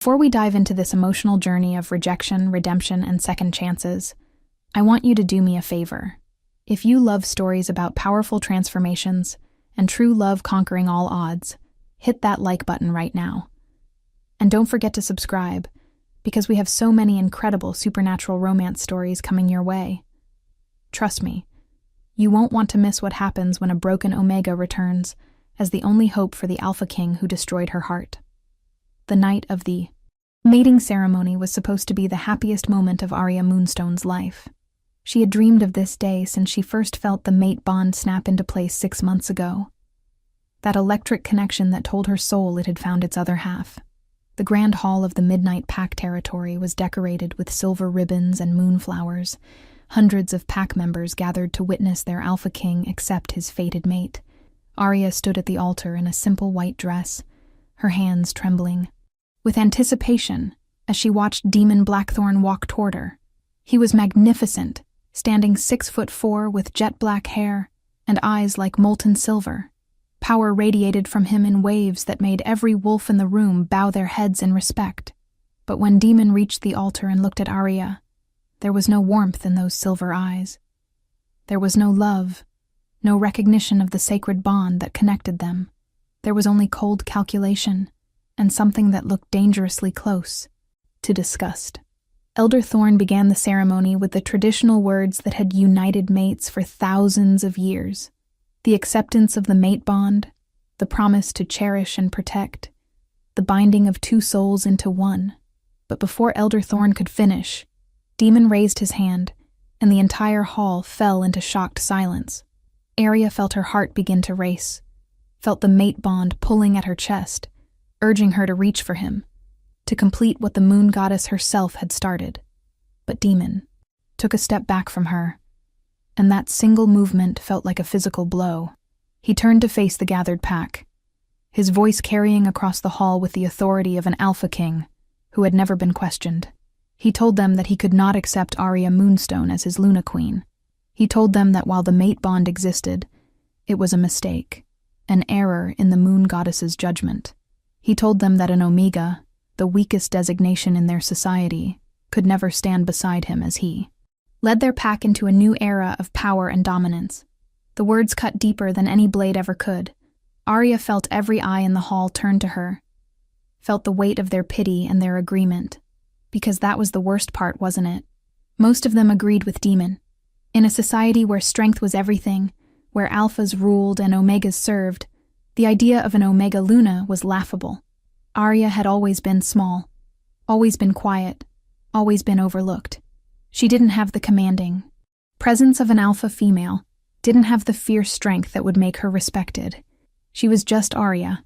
Before we dive into this emotional journey of rejection, redemption, and second chances, I want you to do me a favor. If you love stories about powerful transformations and true love conquering all odds, hit that like button right now. And don't forget to subscribe, because we have so many incredible supernatural romance stories coming your way. Trust me, you won't want to miss what happens when a broken Omega returns as the only hope for the Alpha King who destroyed her heart. The night of the mating ceremony was supposed to be the happiest moment of Arya Moonstone's life. She had dreamed of this day since she first felt the mate bond snap into place 6 months ago. That electric connection that told her soul it had found its other half. The grand hall of the Midnight Pack territory was decorated with silver ribbons and moonflowers. Hundreds of pack members gathered to witness their Alpha King accept his fated mate. Arya stood at the altar in a simple white dress, her hands trembling, with anticipation as she watched Demon Blackthorn walk toward her. He was magnificent, standing 6'4" with jet black hair and eyes like molten silver. Power radiated from him in waves that made every wolf in the room bow their heads in respect. But when Demon reached the altar and looked at Arya, there was no warmth in those silver eyes. There was no love, no recognition of the sacred bond that connected them. There was only cold calculation and something that looked dangerously close to disgust. Elder Thorn began the ceremony with the traditional words that had united mates for thousands of years. The acceptance of the mate bond, the promise to cherish and protect, the binding of two souls into one. But before Elder Thorn could finish, Demon raised his hand, and the entire hall fell into shocked silence. Arya felt her heart begin to race, felt the mate bond pulling at her chest, urging her to reach for him, to complete what the moon goddess herself had started. But Demon took a step back from her, and that single movement felt like a physical blow. He turned to face the gathered pack, his voice carrying across the hall with the authority of an Alpha King who had never been questioned. He told them that he could not accept Arya Moonstone as his Luna Queen. He told them that while the mate bond existed, it was a mistake, an error in the moon goddess's judgment. He told them that an Omega, the weakest designation in their society, could never stand beside him as he led their pack into a new era of power and dominance. The words cut deeper than any blade ever could. Arya felt every eye in the hall turn to her, felt the weight of their pity and their agreement. Because that was the worst part, wasn't it? Most of them agreed with Demon. In a society where strength was everything, where alphas ruled and omegas served, the idea of an Omega Luna was laughable. Arya had always been small, always been quiet, always been overlooked. She didn't have the commanding presence of an alpha female, didn't have the fierce strength that would make her respected. She was just Arya,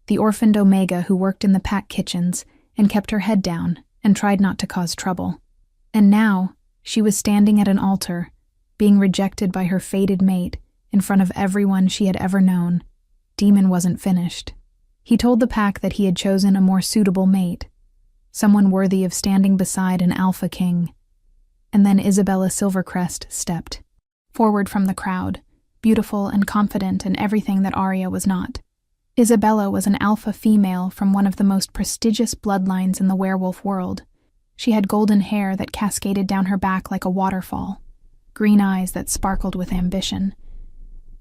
the orphaned Omega who worked in the pack kitchens and kept her head down and tried not to cause trouble. And now, she was standing at an altar, being rejected by her fated mate in front of everyone she had ever known. Demon wasn't finished. He told the pack that he had chosen a more suitable mate, someone worthy of standing beside an Alpha King. And then Isabella Silvercrest stepped forward from the crowd, beautiful and confident in everything that Arya was not. Isabella was an alpha female from one of the most prestigious bloodlines in the werewolf world. She had golden hair that cascaded down her back like a waterfall, green eyes that sparkled with ambition,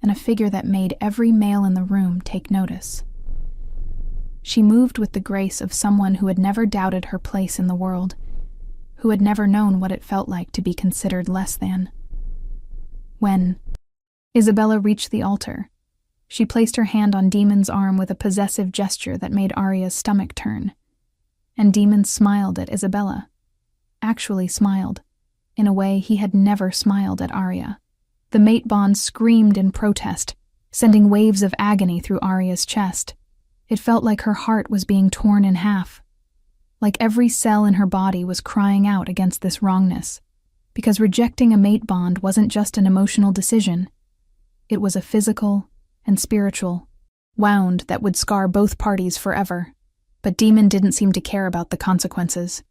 and a figure that made every male in the room take notice. She moved with the grace of someone who had never doubted her place in the world, who had never known what it felt like to be considered less than. When Isabella reached the altar, she placed her hand on Demon's arm with a possessive gesture that made Arya's stomach turn. And Demon smiled at Isabella. Actually smiled, in a way he had never smiled at Arya. The mate bond screamed in protest, sending waves of agony through Arya's chest. It felt like her heart was being torn in half, like every cell in her body was crying out against this wrongness, because rejecting a mate bond wasn't just an emotional decision. It was a physical and spiritual wound that would scar both parties forever. But Demon didn't seem to care about the consequences.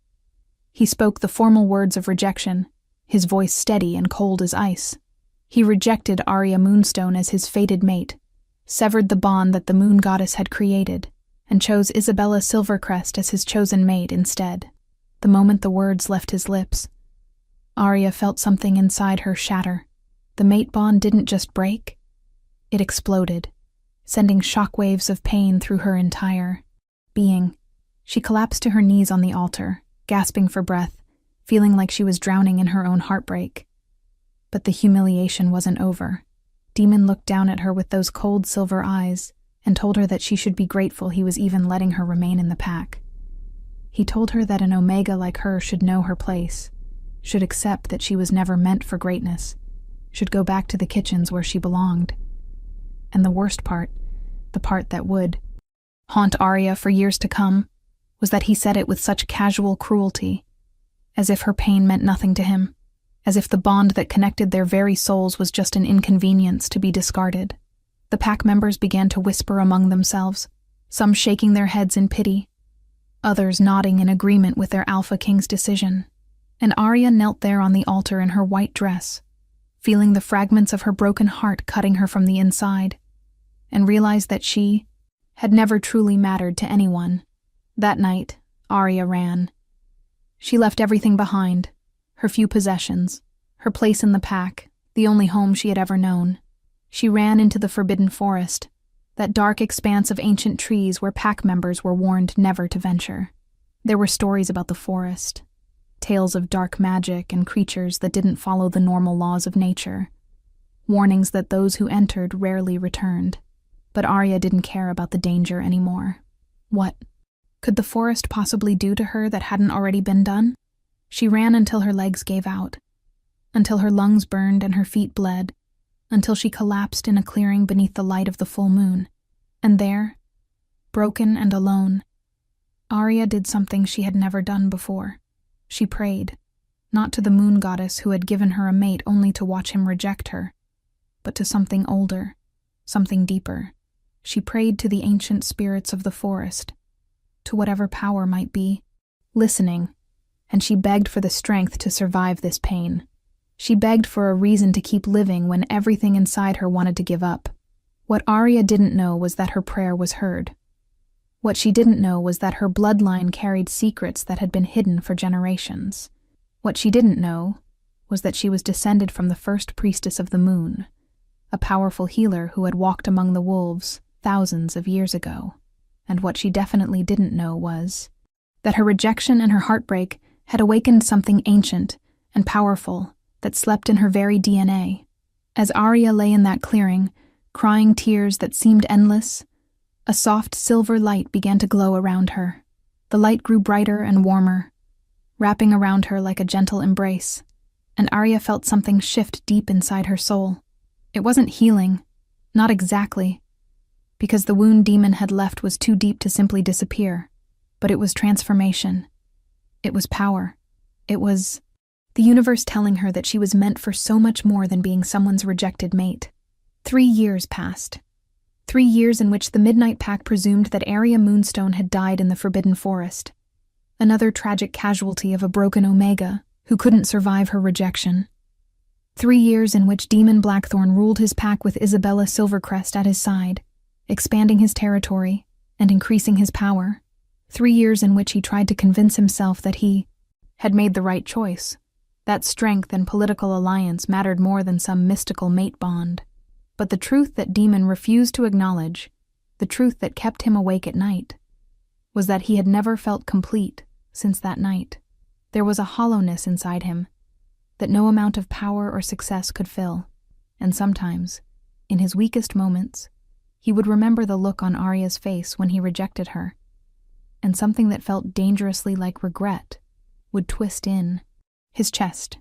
He spoke the formal words of rejection, his voice steady and cold as ice. He rejected Arya Moonstone as his fated mate, severed the bond that the moon goddess had created, and chose Isabella Silvercrest as his chosen mate instead. The moment the words left his lips, Arya felt something inside her shatter. The mate bond didn't just break, it exploded, sending shockwaves of pain through her entire being. She collapsed to her knees on the altar, gasping for breath, feeling like she was drowning in her own heartbreak. But the humiliation wasn't over. Demon looked down at her with those cold silver eyes and told her that she should be grateful he was even letting her remain in the pack. He told her that an Omega like her should know her place, should accept that she was never meant for greatness, should go back to the kitchens where she belonged. And the worst part, the part that would haunt Arya for years to come, was that he said it with such casual cruelty, as if her pain meant nothing to him, as if the bond that connected their very souls was just an inconvenience to be discarded. The pack members began to whisper among themselves, some shaking their heads in pity, others nodding in agreement with their Alpha King's decision. And Arya knelt there on the altar in her white dress, feeling the fragments of her broken heart cutting her from the inside, and realized that she had never truly mattered to anyone. That night, Arya ran. She left everything behind, her few possessions, her place in the pack, the only home she had ever known. She ran into the forbidden forest, that dark expanse of ancient trees where pack members were warned never to venture. There were stories about the forest, tales of dark magic and creatures that didn't follow the normal laws of nature, warnings that those who entered rarely returned. But Arya didn't care about the danger anymore. What could the forest possibly do to her that hadn't already been done? She ran until her legs gave out, until her lungs burned and her feet bled, until she collapsed in a clearing beneath the light of the full moon. And there, broken and alone, Arya did something she had never done before. She prayed, not to the moon goddess who had given her a mate only to watch him reject her, but to something older, something deeper. She prayed to the ancient spirits of the forest, to whatever power might be, listening, and she begged for the strength to survive this pain. She begged for a reason to keep living when everything inside her wanted to give up. What Arya didn't know was that her prayer was heard. What she didn't know was that her bloodline carried secrets that had been hidden for generations. What she didn't know was that she was descended from the first priestess of the moon, a powerful healer who had walked among the wolves thousands of years ago. And what she definitely didn't know was that her rejection and her heartbreak had awakened something ancient and powerful that slept in her very DNA. As Arya lay in that clearing, crying tears that seemed endless, a soft silver light began to glow around her. The light grew brighter and warmer, wrapping around her like a gentle embrace, and Arya felt something shift deep inside her soul. It wasn't healing, not exactly, because the wound demon had left was too deep to simply disappear, but it was transformation. It was power. It was the universe telling her that she was meant for so much more than being someone's rejected mate. 3 years passed. 3 years in which the Midnight Pack presumed that Arya Moonstone had died in the Forbidden Forest. Another tragic casualty of a broken Omega who couldn't survive her rejection. 3 years in which Demon Blackthorn ruled his pack with Isabella Silvercrest at his side, expanding his territory and increasing his power. 3 years in which he tried to convince himself that he had made the right choice, that strength and political alliance mattered more than some mystical mate bond. But the truth that Demon refused to acknowledge, the truth that kept him awake at night, was that he had never felt complete since that night. There was a hollowness inside him that no amount of power or success could fill, and sometimes, in his weakest moments, he would remember the look on Arya's face when he rejected her, and something that felt dangerously like regret would twist in his chest.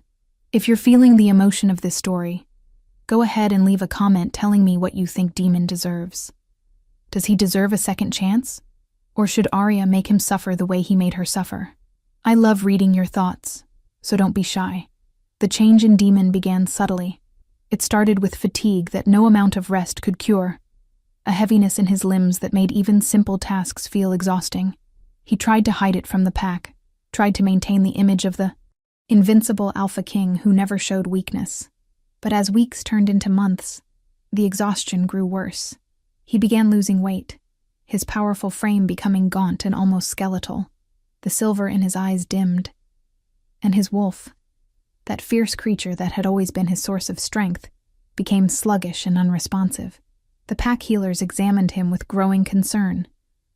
If you're feeling the emotion of this story, go ahead and leave a comment telling me what you think Demon deserves. Does he deserve a second chance? Or should Arya make him suffer the way he made her suffer? I love reading your thoughts, so don't be shy. The change in Demon began subtly. It started with fatigue that no amount of rest could cure, a heaviness in his limbs that made even simple tasks feel exhausting. He tried to hide it from the pack, tried to maintain the image of the invincible Alpha King who never showed weakness. But as weeks turned into months, the exhaustion grew worse. He began losing weight, his powerful frame becoming gaunt and almost skeletal. The silver in his eyes dimmed. And his wolf, that fierce creature that had always been his source of strength, became sluggish and unresponsive. The pack healers examined him with growing concern,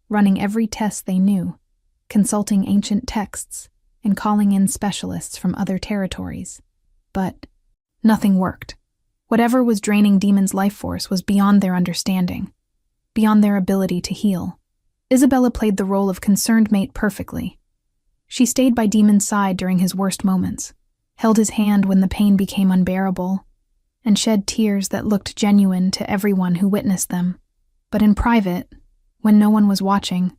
running every test they knew, consulting ancient texts, and calling in specialists from other territories. But nothing worked. Whatever was draining Demon's life force was beyond their understanding, beyond their ability to heal. Isabella played the role of concerned mate perfectly. She stayed by Demon's side during his worst moments, held his hand when the pain became unbearable, and shed tears that looked genuine to everyone who witnessed them. But in private, when no one was watching,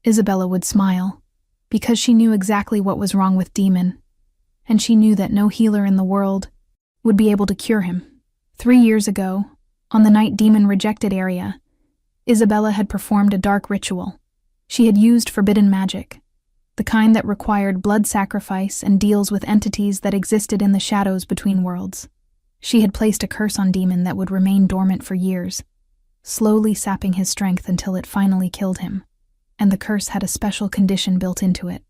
Isabella would smile, because she knew exactly what was wrong with Demon, and she knew that no healer in the world would be able to cure him. 3 years ago, on the night Demon rejected Aria, Isabella had performed a dark ritual. She had used forbidden magic, the kind that required blood sacrifice and deals with entities that existed in the shadows between worlds. She had placed a curse on Demon that would remain dormant for years, slowly sapping his strength until it finally killed him. And the curse had a special condition built into it,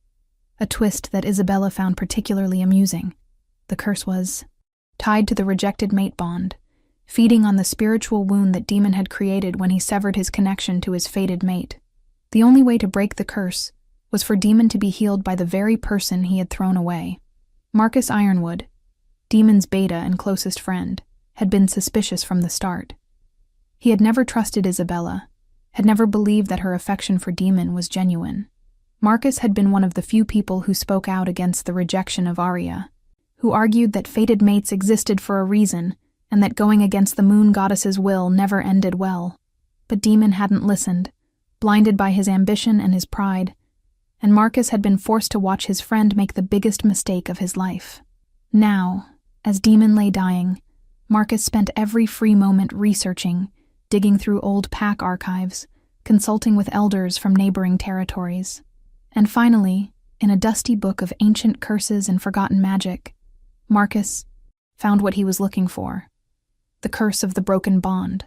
a twist that Isabella found particularly amusing. The curse was tied to the rejected mate bond, feeding on the spiritual wound that Demon had created when he severed his connection to his fated mate. The only way to break the curse was for Demon to be healed by the very person he had thrown away. Marcus Ironwood, Demon's beta and closest friend, had been suspicious from the start. He had never trusted Isabella, had never believed that her affection for Demon was genuine. Marcus had been one of the few people who spoke out against the rejection of Aria, who argued that fated mates existed for a reason and that going against the moon goddess's will never ended well. But Demon hadn't listened, blinded by his ambition and his pride, and Marcus had been forced to watch his friend make the biggest mistake of his life. Now, as Demon lay dying, Marcus spent every free moment researching, digging through old pack archives, consulting with elders from neighboring territories. And finally, in a dusty book of ancient curses and forgotten magic, Marcus found what he was looking for: the curse of the broken bond,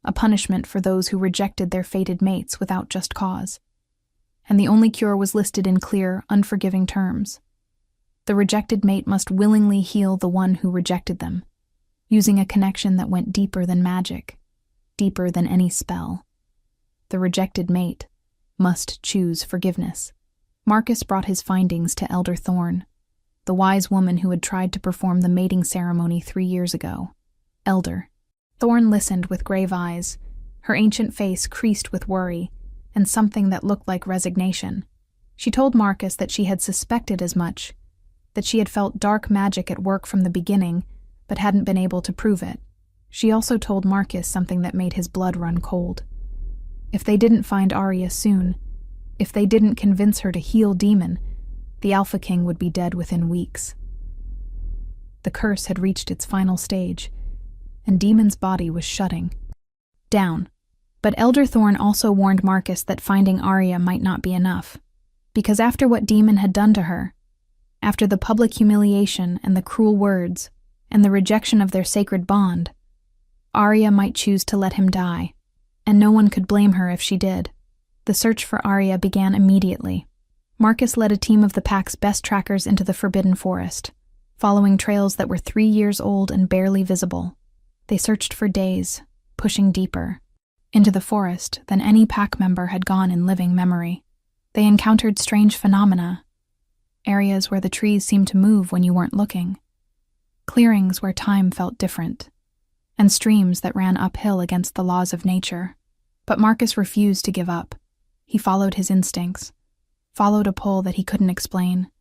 a punishment for those who rejected their fated mates without just cause. And the only cure was listed in clear, unforgiving terms. The rejected mate must willingly heal the one who rejected them, using a connection that went deeper than magic, deeper than any spell. The rejected mate must choose forgiveness. Marcus brought his findings to Elder Thorn, the wise woman who had tried to perform the mating ceremony 3 years ago. Elder. Thorn listened with grave eyes, her ancient face creased with worry, and something that looked like resignation. She told Marcus that she had suspected as much, that she had felt dark magic at work from the beginning, but hadn't been able to prove it. She also told Marcus something that made his blood run cold. If they didn't find Aria soon, if they didn't convince her to heal Demon, the Alpha King would be dead within weeks. The curse had reached its final stage, and Demon's body was shutting down. But Elder Thorn also warned Marcus that finding Aria might not be enough, because after what Demon had done to her, after the public humiliation and the cruel words, and the rejection of their sacred bond, Aria might choose to let him die, and no one could blame her if she did. The search for Aria began immediately. Marcus led a team of the pack's best trackers into the Forbidden Forest, following trails that were 3 years old and barely visible. They searched for days, pushing deeper into the forest than any pack member had gone in living memory. They encountered strange phenomena, areas where the trees seemed to move when you weren't looking, clearings where time felt different, and streams that ran uphill against the laws of nature. But Marcus refused to give up. He followed his instincts, followed a pull that he couldn't explain,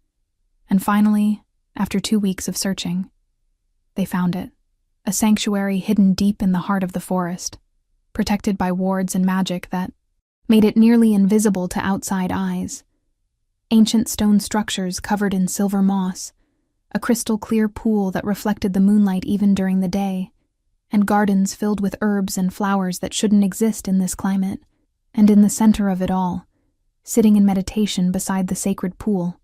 and finally, after 2 weeks of searching, they found it. A sanctuary hidden deep in the heart of the forest, protected by wards and magic that made it nearly invisible to outside eyes. Ancient stone structures covered in silver moss, a crystal-clear pool that reflected the moonlight even during the day, and gardens filled with herbs and flowers that shouldn't exist in this climate. And in the center of it all, sitting in meditation beside the sacred pool,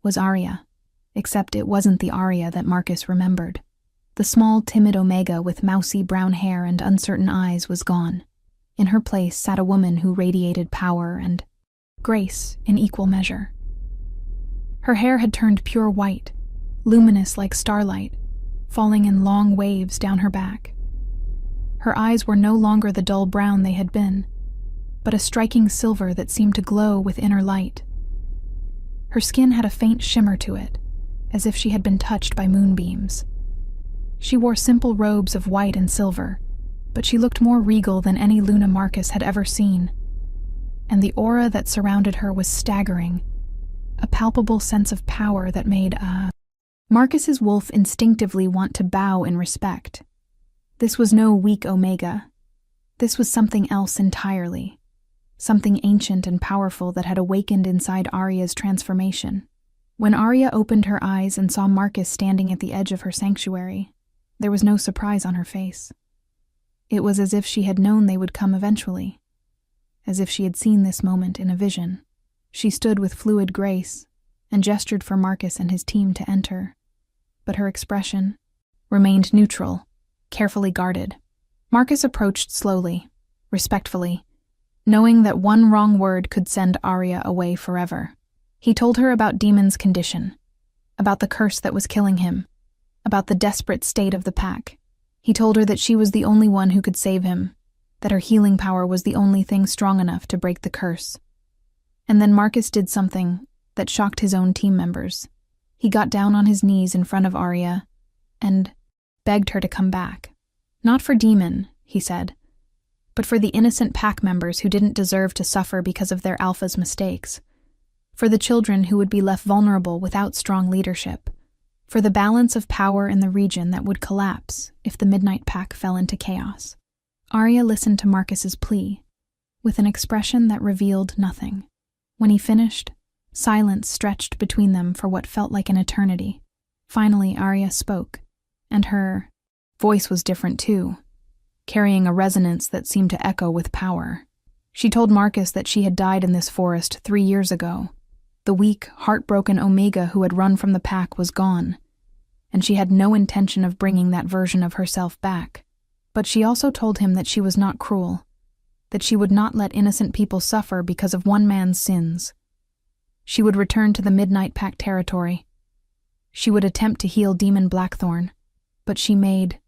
was Aria. Except it wasn't the Aria that Marcus remembered. The small, timid Omega with mousy brown hair and uncertain eyes was gone. In her place sat a woman who radiated power and grace in equal measure. Her hair had turned pure white, luminous like starlight, falling in long waves down her back. Her eyes were no longer the dull brown they had been, but a striking silver that seemed to glow with inner light. Her skin had a faint shimmer to it, as if she had been touched by moonbeams. She wore simple robes of white and silver, but she looked more regal than any Luna Marcus had ever seen. And the aura that surrounded her was staggering, a palpable sense of power that made Marcus's wolf instinctively want to bow in respect. This was no weak Omega. This was something else entirely, something ancient and powerful that had awakened inside Arya's transformation. When Arya opened her eyes and saw Marcus standing at the edge of her sanctuary, there was no surprise on her face. It was as if she had known they would come eventually, as if she had seen this moment in a vision. She stood with fluid grace and gestured for Marcus and his team to enter, but her expression remained neutral, carefully guarded. Marcus approached slowly, respectfully, knowing that one wrong word could send Arya away forever. He told her about Demon's condition, about the curse that was killing him, about the desperate state of the pack. He told her that she was the only one who could save him, that her healing power was the only thing strong enough to break the curse. And then Marcus did something that shocked his own team members. He got down on his knees in front of Arya and begged her to come back. Not for Demon, he said, but for the innocent pack members who didn't deserve to suffer because of their alpha's mistakes. For the children who would be left vulnerable without strong leadership. For the balance of power in the region that would collapse if the Midnight Pack fell into chaos. Arya listened to Marcus's plea, with an expression that revealed nothing. When he finished, silence stretched between them for what felt like an eternity. Finally, Arya spoke, and her voice was different too, carrying a resonance that seemed to echo with power. She told Marcus that she had died in this forest 3 years ago. The weak, heartbroken Omega who had run from the pack was gone, and she had no intention of bringing that version of herself back. But she also told him that she was not cruel, that she would not let innocent people suffer because of one man's sins. She would return to the Midnight Pack territory. She would attempt to heal Demon Blackthorn, but she made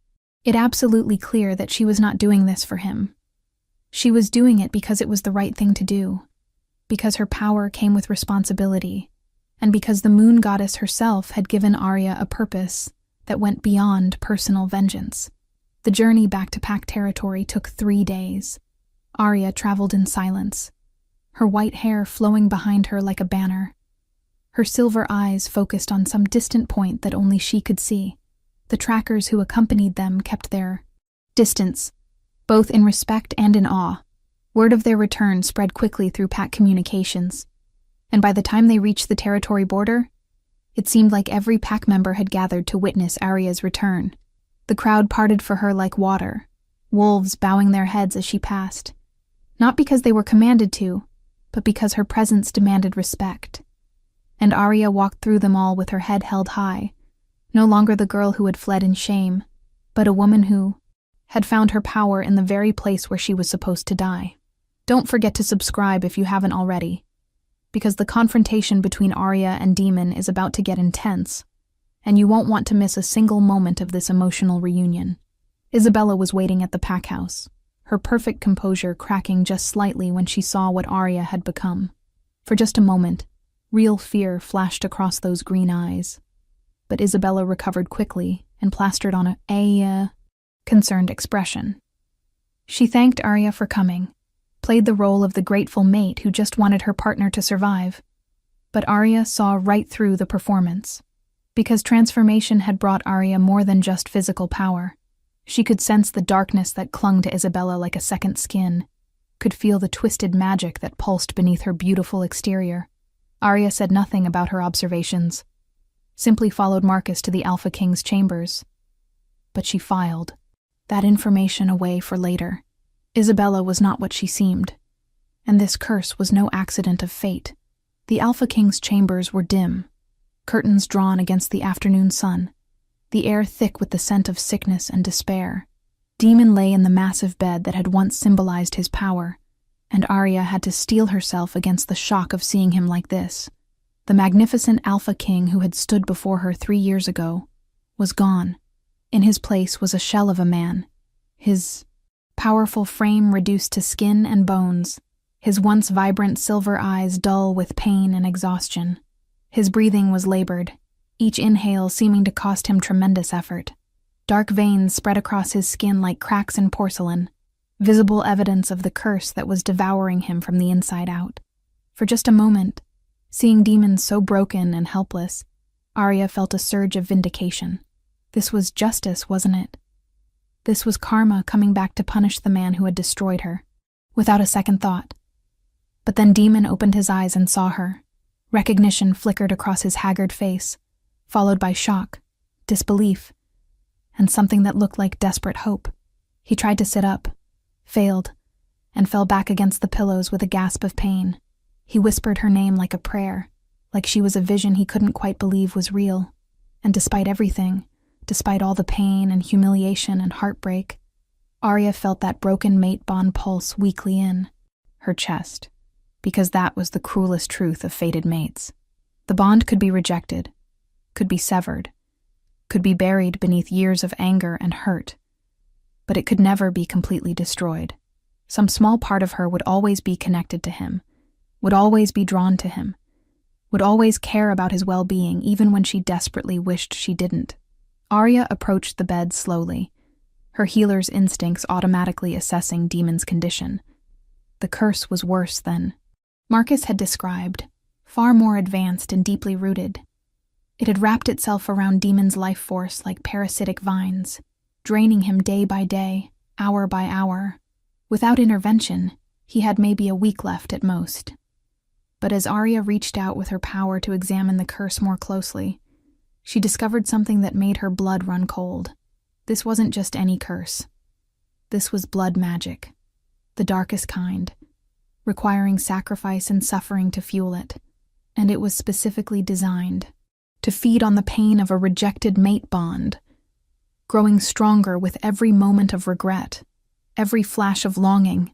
it absolutely clear that she was not doing this for him. She was doing it because it was the right thing to do, because her power came with responsibility, and because the moon goddess herself had given Arya a purpose that went beyond personal vengeance. The journey back to Pack territory took 3 days. Arya traveled in silence, her white hair flowing behind her like a banner, her silver eyes focused on some distant point that only she could see. The trackers who accompanied them kept their distance, both in respect and in awe. Word of their return spread quickly through pack communications, and by the time they reached the territory border, it seemed like every pack member had gathered to witness Arya's return. The crowd parted for her like water, wolves bowing their heads as she passed, not because they were commanded to, but because her presence demanded respect. And Arya walked through them all with her head held high, no longer the girl who had fled in shame, but a woman who had found her power in the very place where she was supposed to die. Don't forget to subscribe if you haven't already, because the confrontation between Arya and Demon is about to get intense, and you won't want to miss a single moment of this emotional reunion. Isabella was waiting at the pack house, her perfect composure cracking just slightly when she saw what Arya had become. For just a moment, real fear flashed across those green eyes, but Isabella recovered quickly and plastered on a concerned expression. She thanked Arya for coming, played the role of the grateful mate who just wanted her partner to survive. But Arya saw right through the performance, because transformation had brought Arya more than just physical power. She could sense the darkness that clung to Isabella like a second skin, could feel the twisted magic that pulsed beneath her beautiful exterior. Arya said nothing about her observations, simply followed Marcus to the Alpha King's chambers. But she filed that information away for later. Isabella was not what she seemed, and this curse was no accident of fate. The Alpha King's chambers were dim, curtains drawn against the afternoon sun, the air thick with the scent of sickness and despair. Demon lay in the massive bed that had once symbolized his power, and Arya had to steel herself against the shock of seeing him like this. The magnificent Alpha King who had stood before her 3 years ago was gone. In his place was a shell of a man, his powerful frame reduced to skin and bones, his once vibrant silver eyes dull with pain and exhaustion. His breathing was labored, each inhale seeming to cost him tremendous effort. Dark veins spread across his skin like cracks in porcelain, visible evidence of the curse that was devouring him from the inside out. For just a moment, seeing demons so broken and helpless, Arya felt a surge of vindication. This was justice, wasn't it? This was karma coming back to punish the man who had destroyed her, without a second thought. But then Demon opened his eyes and saw her. Recognition flickered across his haggard face, followed by shock, disbelief, and something that looked like desperate hope. He tried to sit up, failed, and fell back against the pillows with a gasp of pain. He whispered her name like a prayer, like she was a vision he couldn't quite believe was real. And despite everything, despite all the pain and humiliation and heartbreak, Arya felt that broken mate bond pulse weakly in her chest, because that was the cruelest truth of fated mates. The bond could be rejected, could be severed, could be buried beneath years of anger and hurt, but it could never be completely destroyed. Some small part of her would always be connected to him, would always be drawn to him, would always care about his well-being even when she desperately wished she didn't. Arya approached the bed slowly, her healer's instincts automatically assessing Demon's condition. The curse was worse than Marcus had described, far more advanced and deeply rooted. It had wrapped itself around Demon's life force like parasitic vines, draining him day by day, hour by hour. Without intervention, he had maybe a week left at most. But as Arya reached out with her power to examine the curse more closely, she discovered something that made her blood run cold. This wasn't just any curse. This was blood magic, the darkest kind, requiring sacrifice and suffering to fuel it, and it was specifically designed to feed on the pain of a rejected mate bond, growing stronger with every moment of regret, every flash of longing,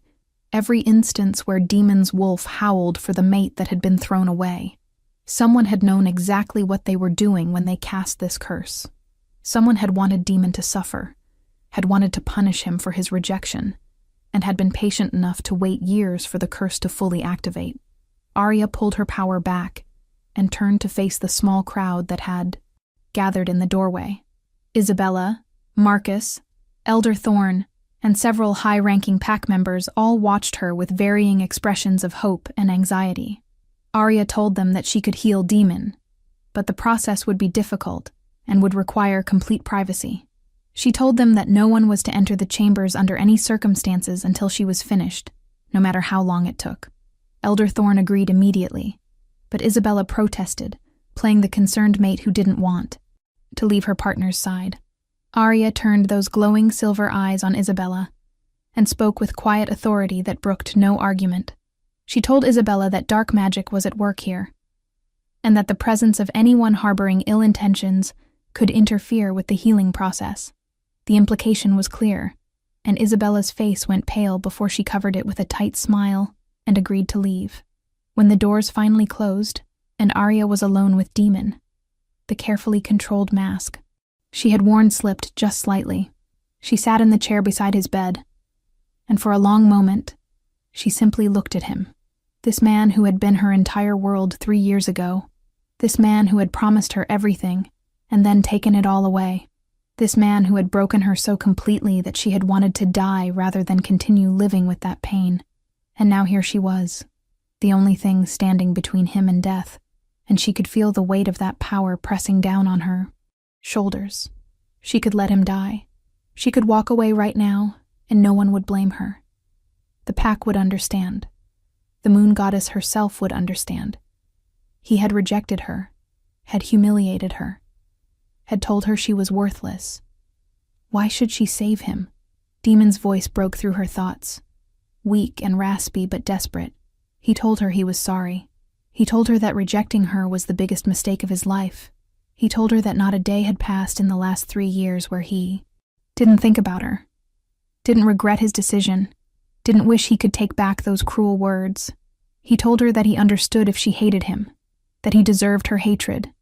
every instance where Demon's wolf howled for the mate that had been thrown away. Someone had known exactly what they were doing when they cast this curse. Someone had wanted Demon to suffer, had wanted to punish him for his rejection, and had been patient enough to wait years for the curse to fully activate. Arya pulled her power back and turned to face the small crowd that had gathered in the doorway. Isabella, Marcus, Elder Thorn, and several high-ranking pack members all watched her with varying expressions of hope and anxiety. Arya told them that she could heal Demon, but the process would be difficult and would require complete privacy. She told them that no one was to enter the chambers under any circumstances until she was finished, no matter how long it took. Elder Thorn agreed immediately, but Isabella protested, playing the concerned mate who didn't want to leave her partner's side. Arya turned those glowing silver eyes on Isabella and spoke with quiet authority that brooked no argument. She told Isabella that dark magic was at work here, and that the presence of anyone harboring ill intentions could interfere with the healing process. The implication was clear, and Isabella's face went pale before she covered it with a tight smile and agreed to leave. When the doors finally closed, and Arya was alone with Demon, the carefully controlled mask she had worn slipped just slightly. She sat in the chair beside his bed, and for a long moment, she simply looked at him. This man who had been her entire world 3 years ago. This man who had promised her everything and then taken it all away. This man who had broken her so completely that she had wanted to die rather than continue living with that pain. And now here she was, the only thing standing between him and death, and she could feel the weight of that power pressing down on her shoulders. She could let him die. She could walk away right now, and no one would blame her. The pack would understand. The moon goddess herself would understand. He had rejected her, had humiliated her, had told her she was worthless. Why should she save him? Demon's voice broke through her thoughts, weak and raspy but desperate. He told her he was sorry. He told her that rejecting her was the biggest mistake of his life. He told her that not a day had passed in the last 3 years where he didn't think about her, didn't regret his decision, didn't wish he could take back those cruel words. He told her that he understood if she hated him, that he deserved her hatred,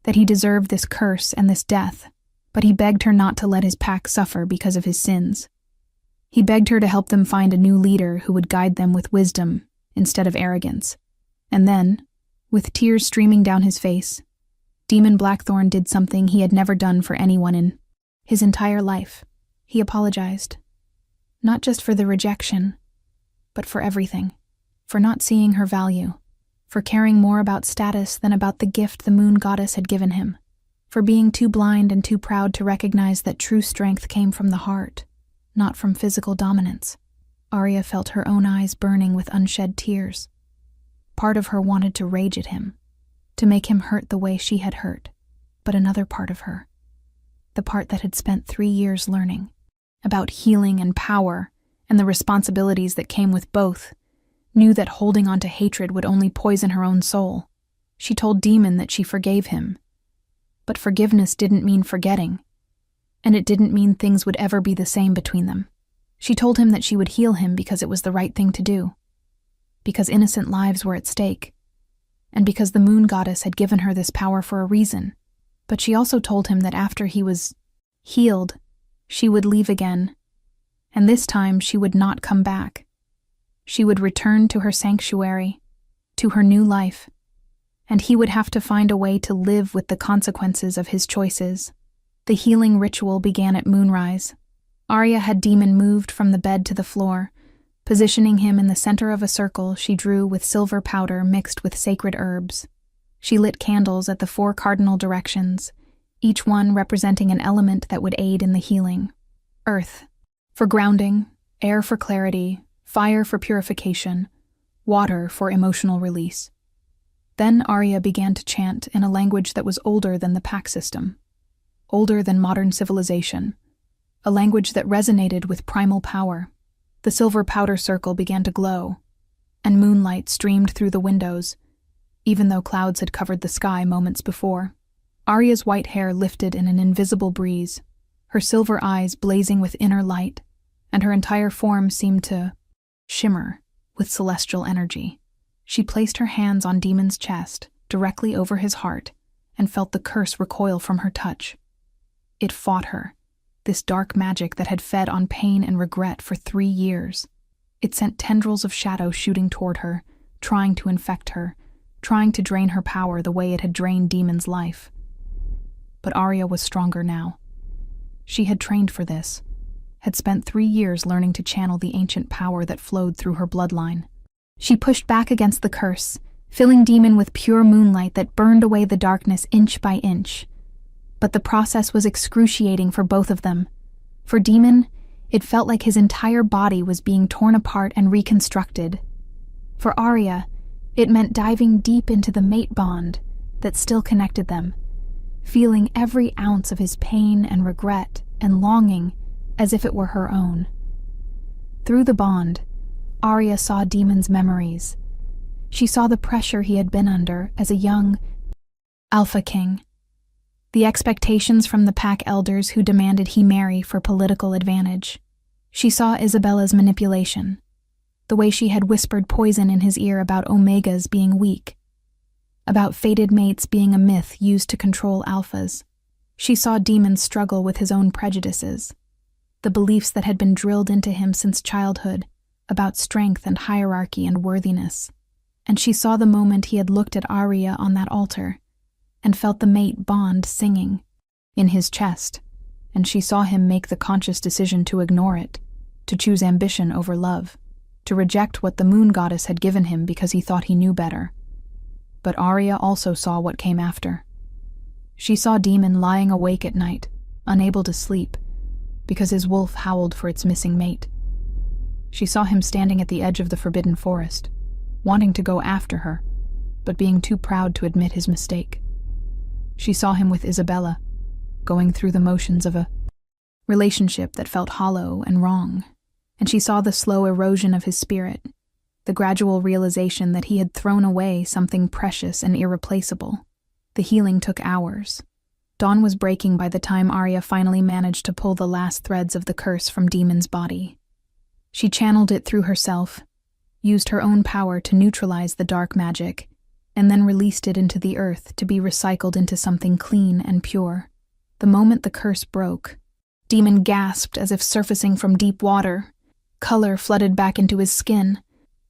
that he deserved this curse and this death, but he begged her not to let his pack suffer because of his sins. He begged her to help them find a new leader who would guide them with wisdom instead of arrogance. And then, with tears streaming down his face, Demon Blackthorn did something he had never done for anyone in his entire life. He apologized. Not just for the rejection, but for everything. For not seeing her value. For caring more about status than about the gift the moon goddess had given him. For being too blind and too proud to recognize that true strength came from the heart, not from physical dominance. Arya felt her own eyes burning with unshed tears. Part of her wanted to rage at him, to make him hurt the way she had hurt, but another part of her, the part that had spent 3 years learning about healing and power and the responsibilities that came with both, knew that holding on to hatred would only poison her own soul. She told Demon that she forgave him, but forgiveness didn't mean forgetting, and it didn't mean things would ever be the same between them. She told him that she would heal him because it was the right thing to do, because innocent lives were at stake, and because the moon goddess had given her this power for a reason. But she also told him that after he was healed, she would leave again, and this time she would not come back. She would return to her sanctuary, to her new life, and he would have to find a way to live with the consequences of his choices. The healing ritual began at moonrise. Arya had Demon moved from the bed to the floor. Positioning him in the center of a circle she drew with silver powder mixed with sacred herbs. She lit candles at the 4 cardinal directions, each one representing an element that would aid in the healing. Earth, for grounding, air for clarity, fire for purification, water for emotional release. Then Arya began to chant in a language that was older than the pack system, older than modern civilization, a language that resonated with primal power. The silver powder circle began to glow, and moonlight streamed through the windows, even though clouds had covered the sky moments before. Arya's white hair lifted in an invisible breeze, her silver eyes blazing with inner light, and her entire form seemed to shimmer with celestial energy. She placed her hands on Demon's chest, directly over his heart, and felt the curse recoil from her touch. It fought her, this dark magic that had fed on pain and regret for 3 years. It sent tendrils of shadow shooting toward her, trying to infect her, trying to drain her power the way it had drained Demon's life. But Arya was stronger now. She had trained for this, had spent 3 years learning to channel the ancient power that flowed through her bloodline. She pushed back against the curse, filling Demon with pure moonlight that burned away the darkness inch by inch. But the process was excruciating for both of them. For Demon, it felt like his entire body was being torn apart and reconstructed. For Arya, it meant diving deep into the mate bond that still connected them, feeling every ounce of his pain and regret and longing as if it were her own. Through the bond, Arya saw Demon's memories. She saw the pressure he had been under as a young alpha king, the expectations from the pack elders who demanded he marry for political advantage. She saw Isabella's manipulation, the way she had whispered poison in his ear about omegas being weak, about fated mates being a myth used to control alphas. She saw Demon struggle with his own prejudices, the beliefs that had been drilled into him since childhood about strength and hierarchy and worthiness. And she saw the moment he had looked at Arya on that altar and felt the mate bond singing in his chest, and she saw him make the conscious decision to ignore it, to choose ambition over love, to reject what the moon goddess had given him because he thought he knew better. But Arya also saw what came after. She saw Demon lying awake at night, unable to sleep, because his wolf howled for its missing mate. She saw him standing at the edge of the forbidden forest, wanting to go after her, but being too proud to admit his mistake. She saw him with Isabella, going through the motions of a relationship that felt hollow and wrong, and she saw the slow erosion of his spirit, the gradual realization that he had thrown away something precious and irreplaceable. The healing took hours. Dawn was breaking by the time Arya finally managed to pull the last threads of the curse from Demon's body. She channeled it through herself, used her own power to neutralize the dark magic, and then released it into the earth to be recycled into something clean and pure. The moment the curse broke, Demon gasped as if surfacing from deep water. Color flooded back into his skin.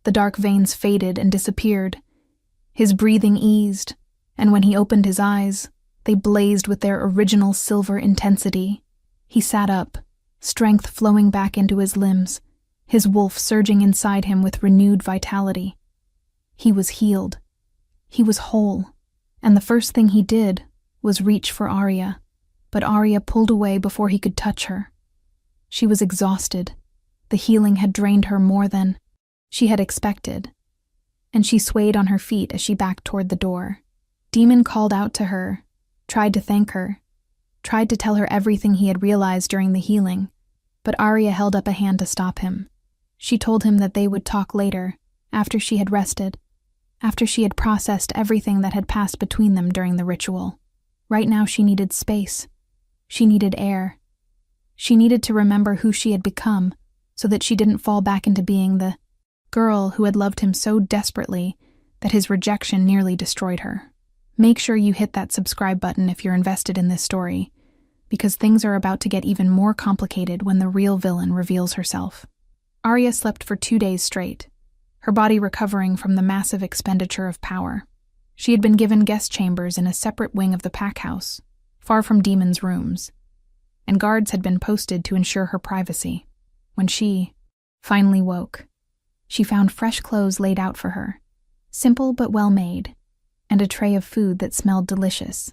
The dark veins faded and disappeared. His breathing eased, and when he opened his eyes, they blazed with their original silver intensity. He sat up, strength flowing back into his limbs, his wolf surging inside him with renewed vitality. He was healed. He was whole, and the first thing he did was reach for Arya, but Arya pulled away before he could touch her. She was exhausted. The healing had drained her more than she had expected, and she swayed on her feet as she backed toward the door. Demon called out to her, tried to thank her, tried to tell her everything he had realized during the healing, but Arya held up a hand to stop him. She told him that they would talk later, after she had rested, after she had processed everything that had passed between them during the ritual. Right now she needed space. She needed air. She needed to remember who she had become, so that she didn't fall back into being the girl who had loved him so desperately that his rejection nearly destroyed her. Make sure you hit that subscribe button if you're invested in this story, because things are about to get even more complicated when the real villain reveals herself. Arya slept for 2 days straight, her body recovering from the massive expenditure of power. She had been given guest chambers in a separate wing of the pack house, far from Demon's rooms, and guards had been posted to ensure her privacy. When she finally woke, she found fresh clothes laid out for her, simple but well made, and a tray of food that smelled delicious.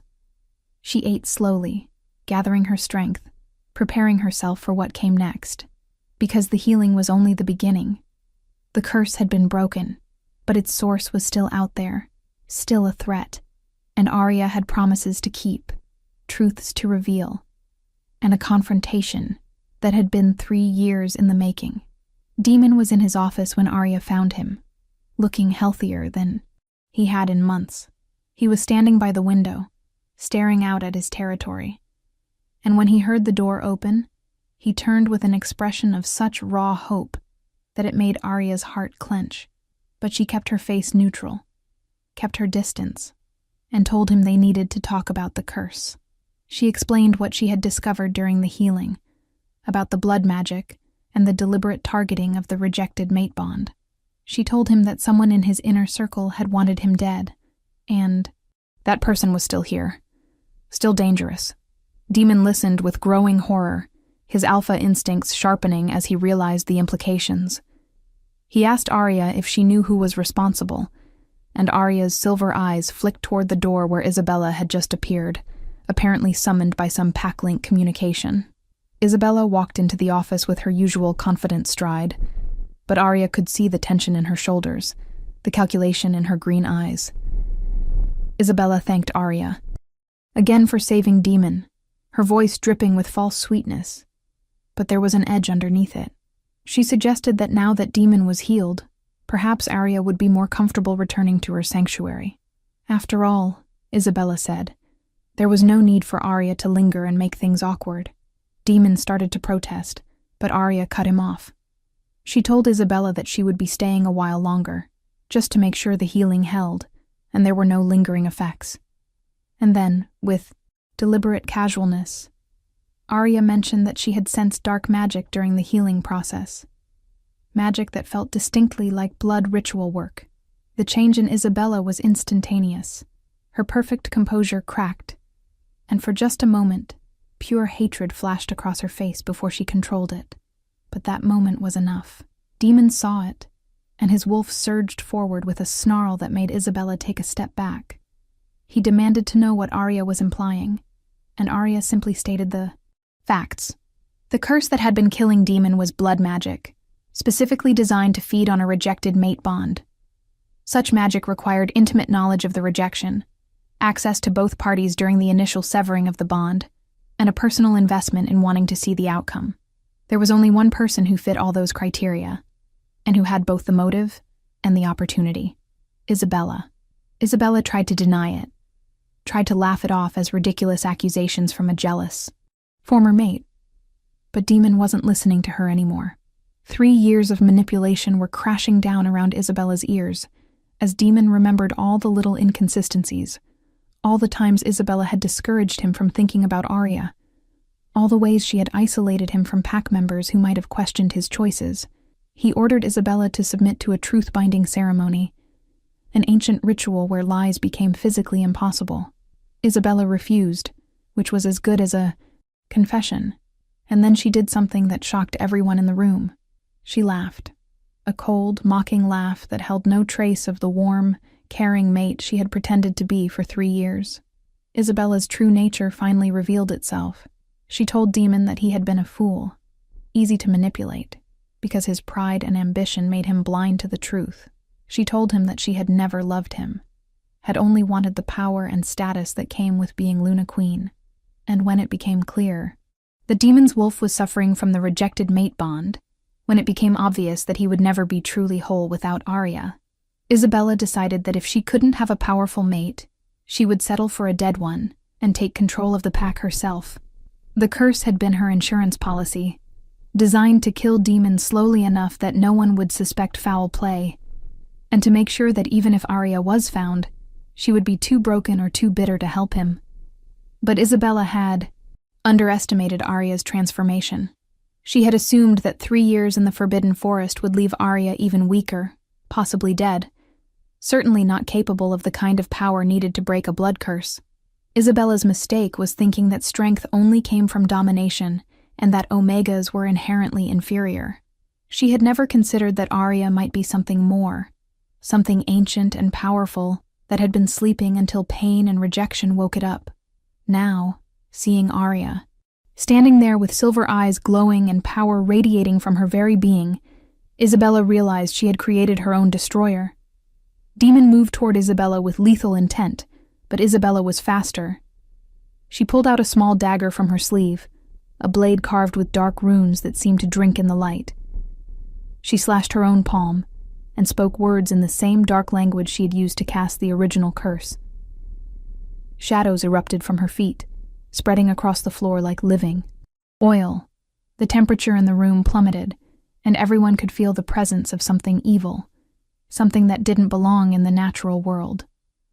She ate slowly, gathering her strength, preparing herself for what came next, because the healing was only the beginning. The curse had been broken, but its source was still out there, still a threat, and Arya had promises to keep, truths to reveal, and a confrontation that had been 3 years in the making. Demon was in his office when Arya found him, looking healthier than he had in months. He was standing by the window, staring out at his territory, and when he heard the door open, he turned with an expression of such raw hope that it made Arya's heart clench, but she kept her face neutral, kept her distance, and told him they needed to talk about the curse. She explained what she had discovered during the healing, about the blood magic and the deliberate targeting of the rejected mate bond. She told him that someone in his inner circle had wanted him dead, and that person was still here, still dangerous. Demon listened with growing horror, his alpha instincts sharpening as he realized the implications. He asked Arya if she knew who was responsible, and Arya's silver eyes flicked toward the door where Isabella had just appeared, apparently summoned by some pack-link communication. Isabella walked into the office with her usual confident stride, but Arya could see the tension in her shoulders, the calculation in her green eyes. Isabella thanked Arya, again for saving Demon, her voice dripping with false sweetness, but there was an edge underneath it. She suggested that now that Demon was healed, perhaps Arya would be more comfortable returning to her sanctuary. After all, Isabella said, there was no need for Arya to linger and make things awkward. Demon started to protest, but Arya cut him off. She told Isabella that she would be staying a while longer, just to make sure the healing held, and there were no lingering effects. And then, with deliberate casualness, Arya mentioned that she had sensed dark magic during the healing process. Magic that felt distinctly like blood ritual work. The change in Isabella was instantaneous. Her perfect composure cracked, and for just a moment, pure hatred flashed across her face before she controlled it. But that moment was enough. Demon saw it, and his wolf surged forward with a snarl that made Isabella take a step back. He demanded to know what Arya was implying, and Arya simply stated the facts. The curse that had been killing Demon was blood magic, specifically designed to feed on a rejected mate bond. Such magic required intimate knowledge of the rejection, access to both parties during the initial severing of the bond, and a personal investment in wanting to see the outcome. There was only one person who fit all those criteria, and who had both the motive and the opportunity: Isabella. Isabella tried to deny it, tried to laugh it off as ridiculous accusations from a jealous former mate. But Demon wasn't listening to her anymore. 3 years of manipulation were crashing down around Isabella's ears, as Demon remembered all the little inconsistencies, all the times Isabella had discouraged him from thinking about Arya, all the ways she had isolated him from pack members who might have questioned his choices. He ordered Isabella to submit to a truth-binding ceremony, an ancient ritual where lies became physically impossible. Isabella refused, which was as good as a confession, and then she did something that shocked everyone in the room. She laughed, a cold, mocking laugh that held no trace of the warm, caring mate she had pretended to be for 3 years. Isabella's true nature finally revealed itself. She told Demon that he had been a fool, easy to manipulate, because his pride and ambition made him blind to the truth. She told him that she had never loved him, had only wanted the power and status that came with being Luna Queen. And when it became clear, the Demon's wolf was suffering from the rejected mate bond, when it became obvious that he would never be truly whole without Arya, Isabella decided that if she couldn't have a powerful mate, she would settle for a dead one and take control of the pack herself. The curse had been her insurance policy, designed to kill Demon slowly enough that no one would suspect foul play, and to make sure that even if Arya was found, she would be too broken or too bitter to help him. But Isabella had underestimated Arya's transformation. She had assumed that 3 years in the Forbidden Forest would leave Arya even weaker, possibly dead, certainly not capable of the kind of power needed to break a blood curse. Isabella's mistake was thinking that strength only came from domination and that Omegas were inherently inferior. She had never considered that Arya might be something more, something ancient and powerful that had been sleeping until pain and rejection woke it up. Now, seeing Arya, standing there with silver eyes glowing and power radiating from her very being, Isabella realized she had created her own destroyer. Demon moved toward Isabella with lethal intent, but Isabella was faster. She pulled out a small dagger from her sleeve, a blade carved with dark runes that seemed to drink in the light. She slashed her own palm and spoke words in the same dark language she had used to cast the original curse. Shadows erupted from her feet, spreading across the floor like living oil. The temperature in the room plummeted, and everyone could feel the presence of something evil, something that didn't belong in the natural world.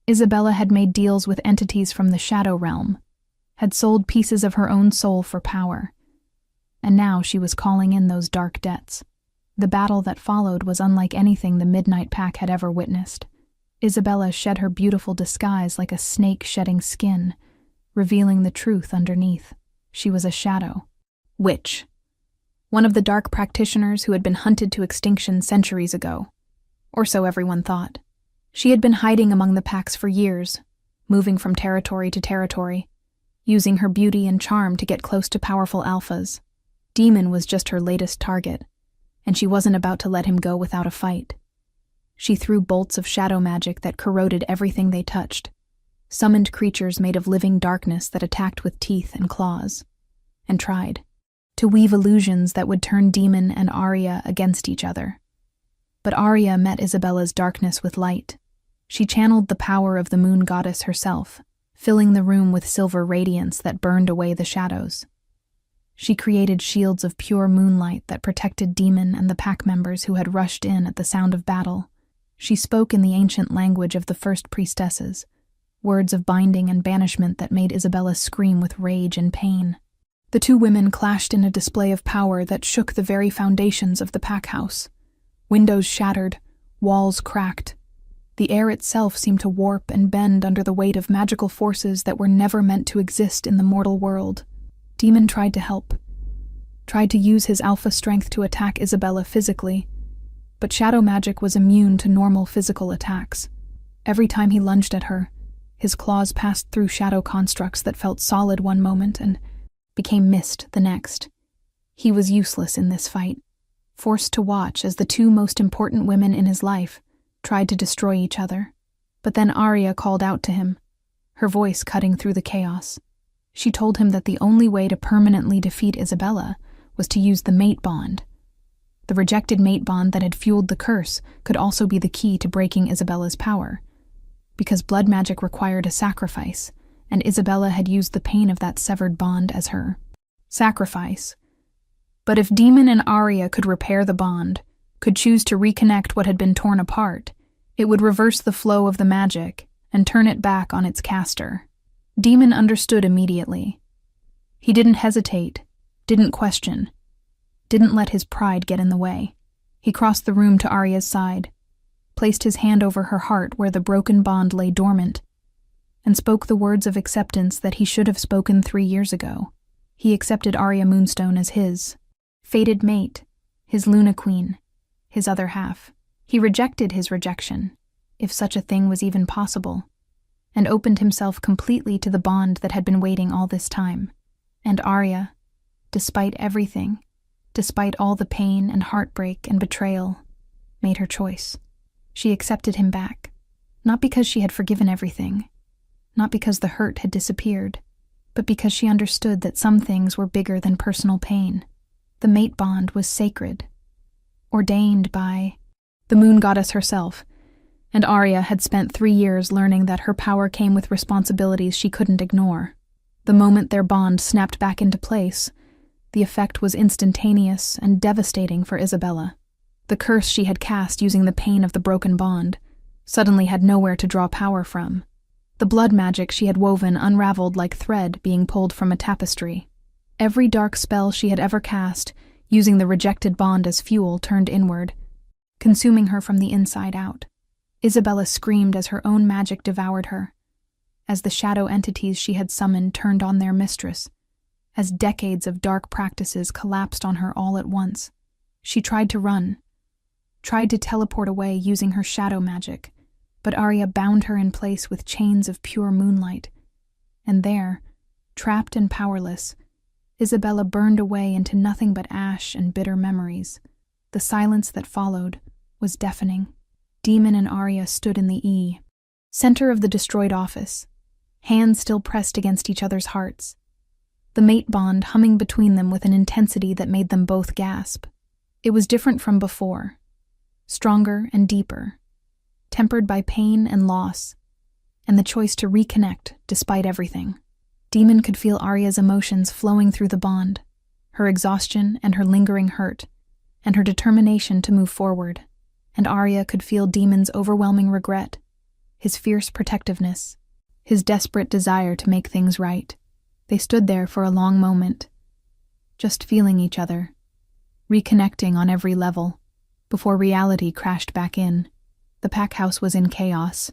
Isabella had made deals with entities from the Shadow Realm, had sold pieces of her own soul for power, and now she was calling in those dark debts. The battle that followed was unlike anything the Midnight Pack had ever witnessed. Isabella shed her beautiful disguise like a snake shedding skin, revealing the truth underneath. She was a shadow. Witch. One of the dark practitioners who had been hunted to extinction centuries ago. Or so everyone thought. She had been hiding among the packs for years, moving from territory to territory, using her beauty and charm to get close to powerful alphas. Demon was just her latest target, and she wasn't about to let him go without a fight. She threw bolts of shadow magic that corroded everything they touched, summoned creatures made of living darkness that attacked with teeth and claws, and tried to weave illusions that would turn Demon and Arya against each other. But Arya met Isabella's darkness with light. She channeled the power of the moon goddess herself, filling the room with silver radiance that burned away the shadows. She created shields of pure moonlight that protected Demon and the pack members who had rushed in at the sound of battle. She spoke in the ancient language of the first priestesses, words of binding and banishment that made Isabella scream with rage and pain. The two women clashed in a display of power that shook the very foundations of the pack house. Windows shattered, walls cracked. The air itself seemed to warp and bend under the weight of magical forces that were never meant to exist in the mortal world. Demon tried to help, tried to use his alpha strength to attack Isabella physically, but shadow magic was immune to normal physical attacks. Every time he lunged at her, his claws passed through shadow constructs that felt solid one moment and became mist the next. He was useless in this fight, forced to watch as the two most important women in his life tried to destroy each other. But then Arya called out to him, her voice cutting through the chaos. She told him that the only way to permanently defeat Isabella was to use the mate bond. The rejected mate bond that had fueled the curse could also be the key to breaking Isabella's power, because blood magic required a sacrifice, and Isabella had used the pain of that severed bond as her sacrifice. But if Demon and Arya could repair the bond, could choose to reconnect what had been torn apart, it would reverse the flow of the magic and turn it back on its caster. Demon understood immediately. He didn't hesitate, didn't question, didn't let his pride get in the way. He crossed the room to Arya's side, placed his hand over her heart where the broken bond lay dormant, and spoke the words of acceptance that he should have spoken 3 years ago. He accepted Arya Moonstone as his fated mate, his Luna Queen, his other half. He rejected his rejection, if such a thing was even possible, and opened himself completely to the bond that had been waiting all this time. And Arya, despite everything, despite all the pain and heartbreak and betrayal, made her choice. She accepted him back, not because she had forgiven everything, not because the hurt had disappeared, but because she understood that some things were bigger than personal pain. The mate bond was sacred, ordained by the moon goddess herself, and Arya had spent 3 years learning that her power came with responsibilities she couldn't ignore. The moment their bond snapped back into place, the effect was instantaneous and devastating for Isabella. The curse she had cast using the pain of the broken bond suddenly had nowhere to draw power from. The blood magic she had woven unraveled like thread being pulled from a tapestry. Every dark spell she had ever cast, using the rejected bond as fuel, turned inward, consuming her from the inside out. Isabella screamed as her own magic devoured her, as the shadow entities she had summoned turned on their mistress, as decades of dark practices collapsed on her all at once. She tried to run, tried to teleport away using her shadow magic, but Arya bound her in place with chains of pure moonlight. And there, trapped and powerless, Isabella burned away into nothing but ash and bitter memories. The silence that followed was deafening. Demon and Arya stood in the center of the destroyed office, hands still pressed against each other's hearts, the mate bond humming between them with an intensity that made them both gasp. It was different from before, stronger and deeper, tempered by pain and loss, and the choice to reconnect despite everything. Demon could feel Arya's emotions flowing through the bond, her exhaustion and her lingering hurt, and her determination to move forward. And Arya could feel Demon's overwhelming regret, his fierce protectiveness, his desperate desire to make things right. They stood there for a long moment, just feeling each other, reconnecting on every level, before reality crashed back in. The pack house was in chaos.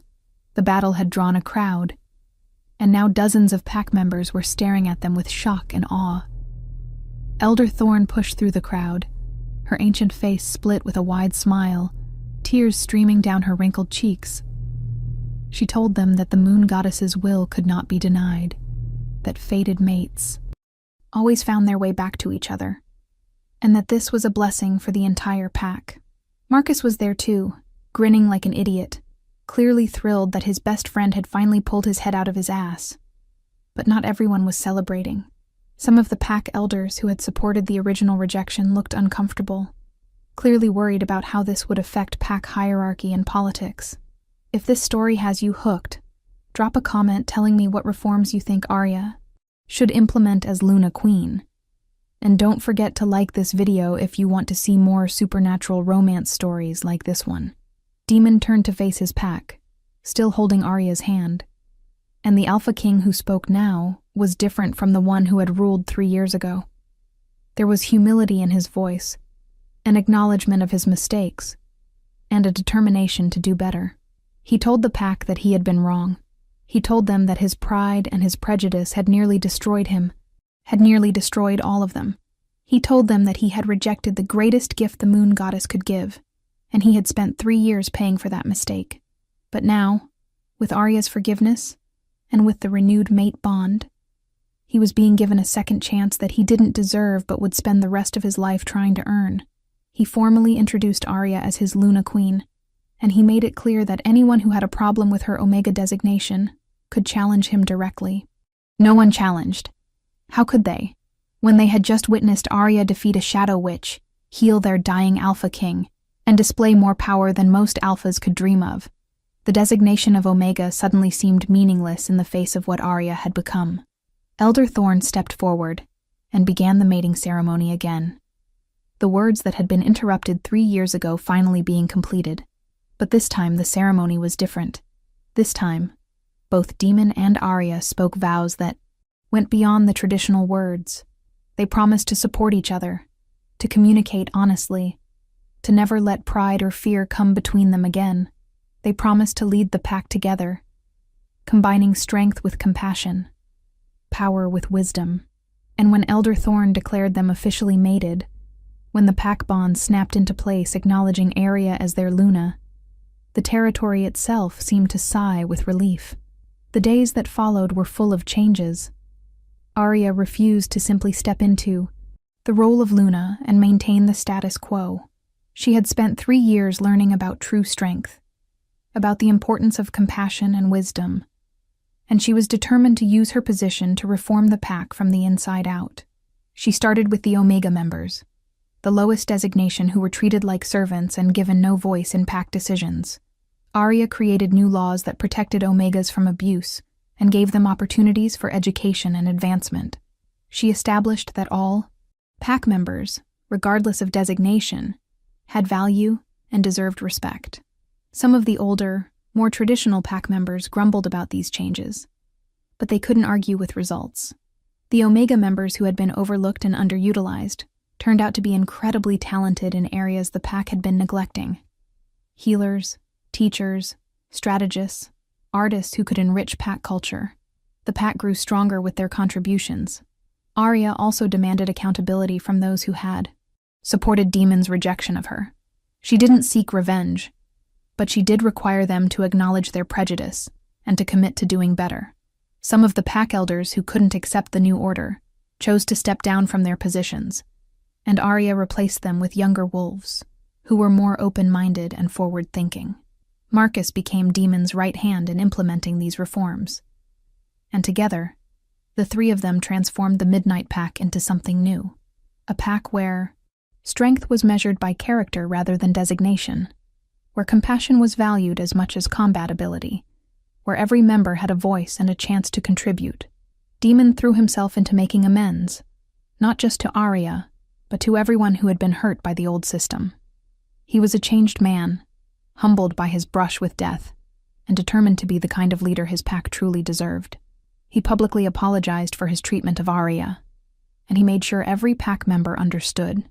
The battle had drawn a crowd, and now dozens of pack members were staring at them with shock and awe. Elder Thorn pushed through the crowd, her ancient face split with a wide smile, tears streaming down her wrinkled cheeks. She told them that the moon goddess's will could not be denied, that fated mates always found their way back to each other, and that this was a blessing for the entire pack. Marcus was there too, grinning like an idiot, clearly thrilled that his best friend had finally pulled his head out of his ass. But not everyone was celebrating. Some of the pack elders who had supported the original rejection looked uncomfortable, clearly worried about how this would affect pack hierarchy and politics. If this story has you hooked, drop a comment telling me what reforms you think Arya should implement as Luna Queen. And don't forget to like this video if you want to see more supernatural romance stories like this one. Demon turned to face his pack, still holding Arya's hand. And the Alpha King who spoke now was different from the one who had ruled 3 years ago. There was humility in his voice, an acknowledgement of his mistakes, and a determination to do better. He told the pack that he had been wrong. He told them that his pride and his prejudice had nearly destroyed him, had nearly destroyed all of them. He told them that he had rejected the greatest gift the moon goddess could give, and he had spent 3 years paying for that mistake. But now, with Arya's forgiveness, and with the renewed mate bond, he was being given a second chance that he didn't deserve but would spend the rest of his life trying to earn. He formally introduced Arya as his Luna Queen, and he made it clear that anyone who had a problem with her Omega designation could challenge him directly. No one challenged. How could they, when they had just witnessed Arya defeat a Shadow Witch, heal their dying Alpha King, and display more power than most Alphas could dream of? The designation of Omega suddenly seemed meaningless in the face of what Arya had become. Elder Thorn stepped forward and began the mating ceremony again. the words that had been interrupted 3 years ago finally being completed. But this time the ceremony was different. This time, both Demon and Arya spoke vows that went beyond the traditional words. They promised to support each other, to communicate honestly, to never let pride or fear come between them again. They promised to lead the pack together, combining strength with compassion, power with wisdom. And when Elder Thorn declared them officially mated, when the pack bond snapped into place acknowledging Arya as their Luna, the territory itself seemed to sigh with relief. The days that followed were full of changes. Arya refused to simply step into the role of Luna and maintain the status quo. She had spent 3 years learning about true strength, about the importance of compassion and wisdom, and she was determined to use her position to reform the pack from the inside out. She started with the Omega members, the lowest designation, who were treated like servants and given no voice in pack decisions. Arya created new laws that protected Omegas from abuse and gave them opportunities for education and advancement. She established that all pack members, regardless of designation, had value and deserved respect. Some of the older, more traditional pack members grumbled about these changes, but they couldn't argue with results. The Omega members who had been overlooked and underutilized turned out to be incredibly talented in areas the pack had been neglecting. Healers, teachers, strategists, artists who could enrich pack culture. The pack grew stronger with their contributions. Arya also demanded accountability from those who had supported Demon's rejection of her. She didn't seek revenge, but she did require them to acknowledge their prejudice and to commit to doing better. Some of the pack elders who couldn't accept the new order chose to step down from their positions, and Arya replaced them with younger wolves, who were more open-minded and forward-thinking. Marcus became Demon's right hand in implementing these reforms, and together, the 3 of them transformed the Midnight Pack into something new, a pack where strength was measured by character rather than designation, where compassion was valued as much as combat ability, where every member had a voice and a chance to contribute. Demon threw himself into making amends, not just to Arya, but to everyone who had been hurt by the old system. He was a changed man, humbled by his brush with death, and determined to be the kind of leader his pack truly deserved. He publicly apologized for his treatment of Arya, and he made sure every pack member understood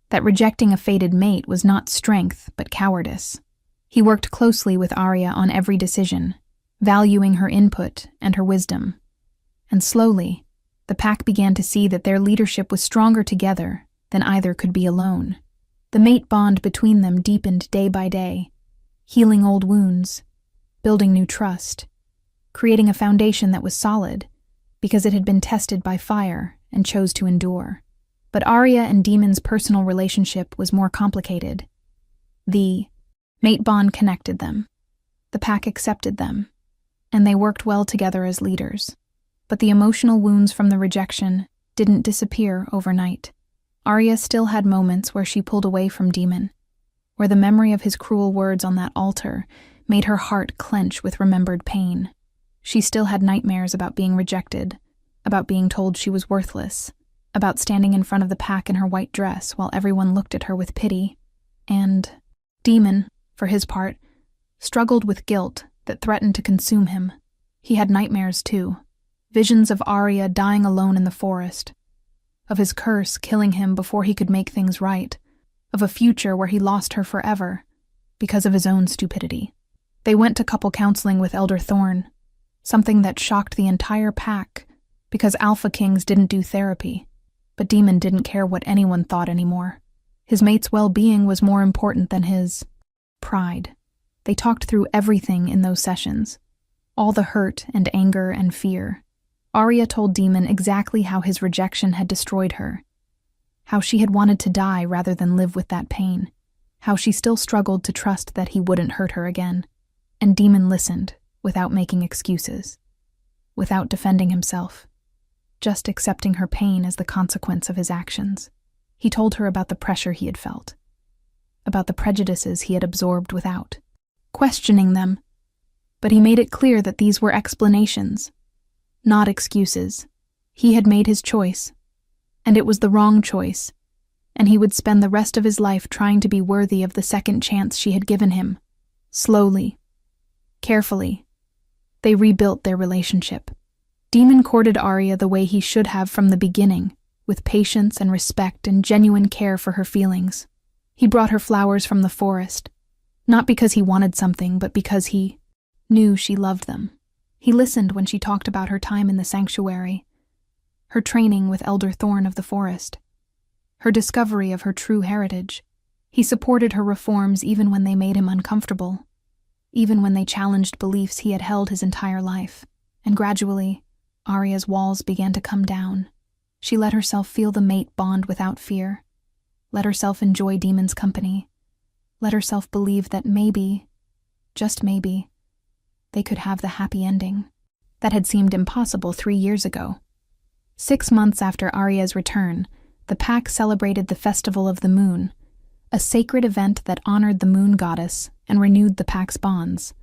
that rejecting a fated mate was not strength but cowardice. He worked closely with Arya on every decision, valuing her input and her wisdom. And slowly, the pack began to see that their leadership was stronger together than either could be alone. The mate bond between them deepened day by day, healing old wounds, building new trust, creating a foundation that was solid because it had been tested by fire and chose to endure. But Arya and Demon's personal relationship was more complicated. The mate bond connected them. The pack accepted them, and they worked well together as leaders. But the emotional wounds from the rejection didn't disappear overnight. Arya still had moments where she pulled away from Demon, where the memory of his cruel words on that altar made her heart clench with remembered pain. She still had nightmares about being rejected, about being told she was worthless, about standing in front of the pack in her white dress while everyone looked at her with pity. And Demon, for his part, struggled with guilt that threatened to consume him. He had nightmares too, visions of Arya dying alone in the forest, of his curse killing him before he could make things right, of a future where he lost her forever because of his own stupidity. They went to couple counseling with Elder Thorn, something that shocked the entire pack because Alpha Kings didn't do therapy. But Demon didn't care what anyone thought anymore. His mate's well-being was more important than his pride. They talked through everything in those sessions, all the hurt and anger and fear. Arya told Demon exactly how his rejection had destroyed her, how she had wanted to die rather than live with that pain, how she still struggled to trust that he wouldn't hurt her again. And Demon listened, without making excuses, without defending himself, just accepting her pain as the consequence of his actions. He told her about the pressure he had felt, about the prejudices he had absorbed without questioning them, but he made it clear that these were explanations, not excuses. He had made his choice, and it was the wrong choice, and he would spend the rest of his life trying to be worthy of the second chance she had given him. Slowly, carefully, they rebuilt their relationship. Demon courted Arya the way he should have from the beginning, with patience and respect and genuine care for her feelings. He brought her flowers from the forest, not because he wanted something, but because he knew she loved them. He listened when she talked about her time in the sanctuary, her training with Elder Thorn of the forest, her discovery of her true heritage. He supported her reforms even when they made him uncomfortable, even when they challenged beliefs he had held his entire life. And gradually, Arya's walls began to come down. She let herself feel the mate bond without fear, let herself enjoy Demon's company, let herself believe that maybe, just maybe, they could have the happy ending that had seemed impossible 3 years ago. 6 months after Arya's return, the pack celebrated the Festival of the Moon, a sacred event that honored the moon goddess and renewed the pack's bonds.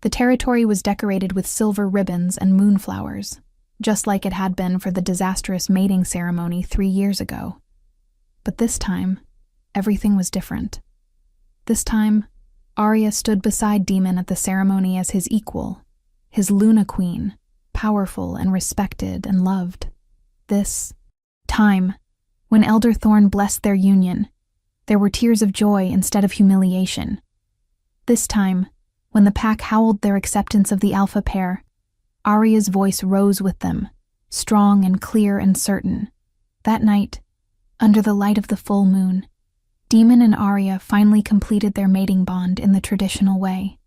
The territory was decorated with silver ribbons and moonflowers, just like it had been for the disastrous mating ceremony 3 years ago. But this time, everything was different. This time, Arya stood beside Demon at the ceremony as his equal, his Luna Queen, powerful and respected and loved. This time, when Elder Thorn blessed their union, there were tears of joy instead of humiliation. This time, when the pack howled their acceptance of the alpha pair, Arya's voice rose with them, strong and clear and certain. That night, under the light of the full moon, Demon and Arya finally completed their mating bond in the traditional way.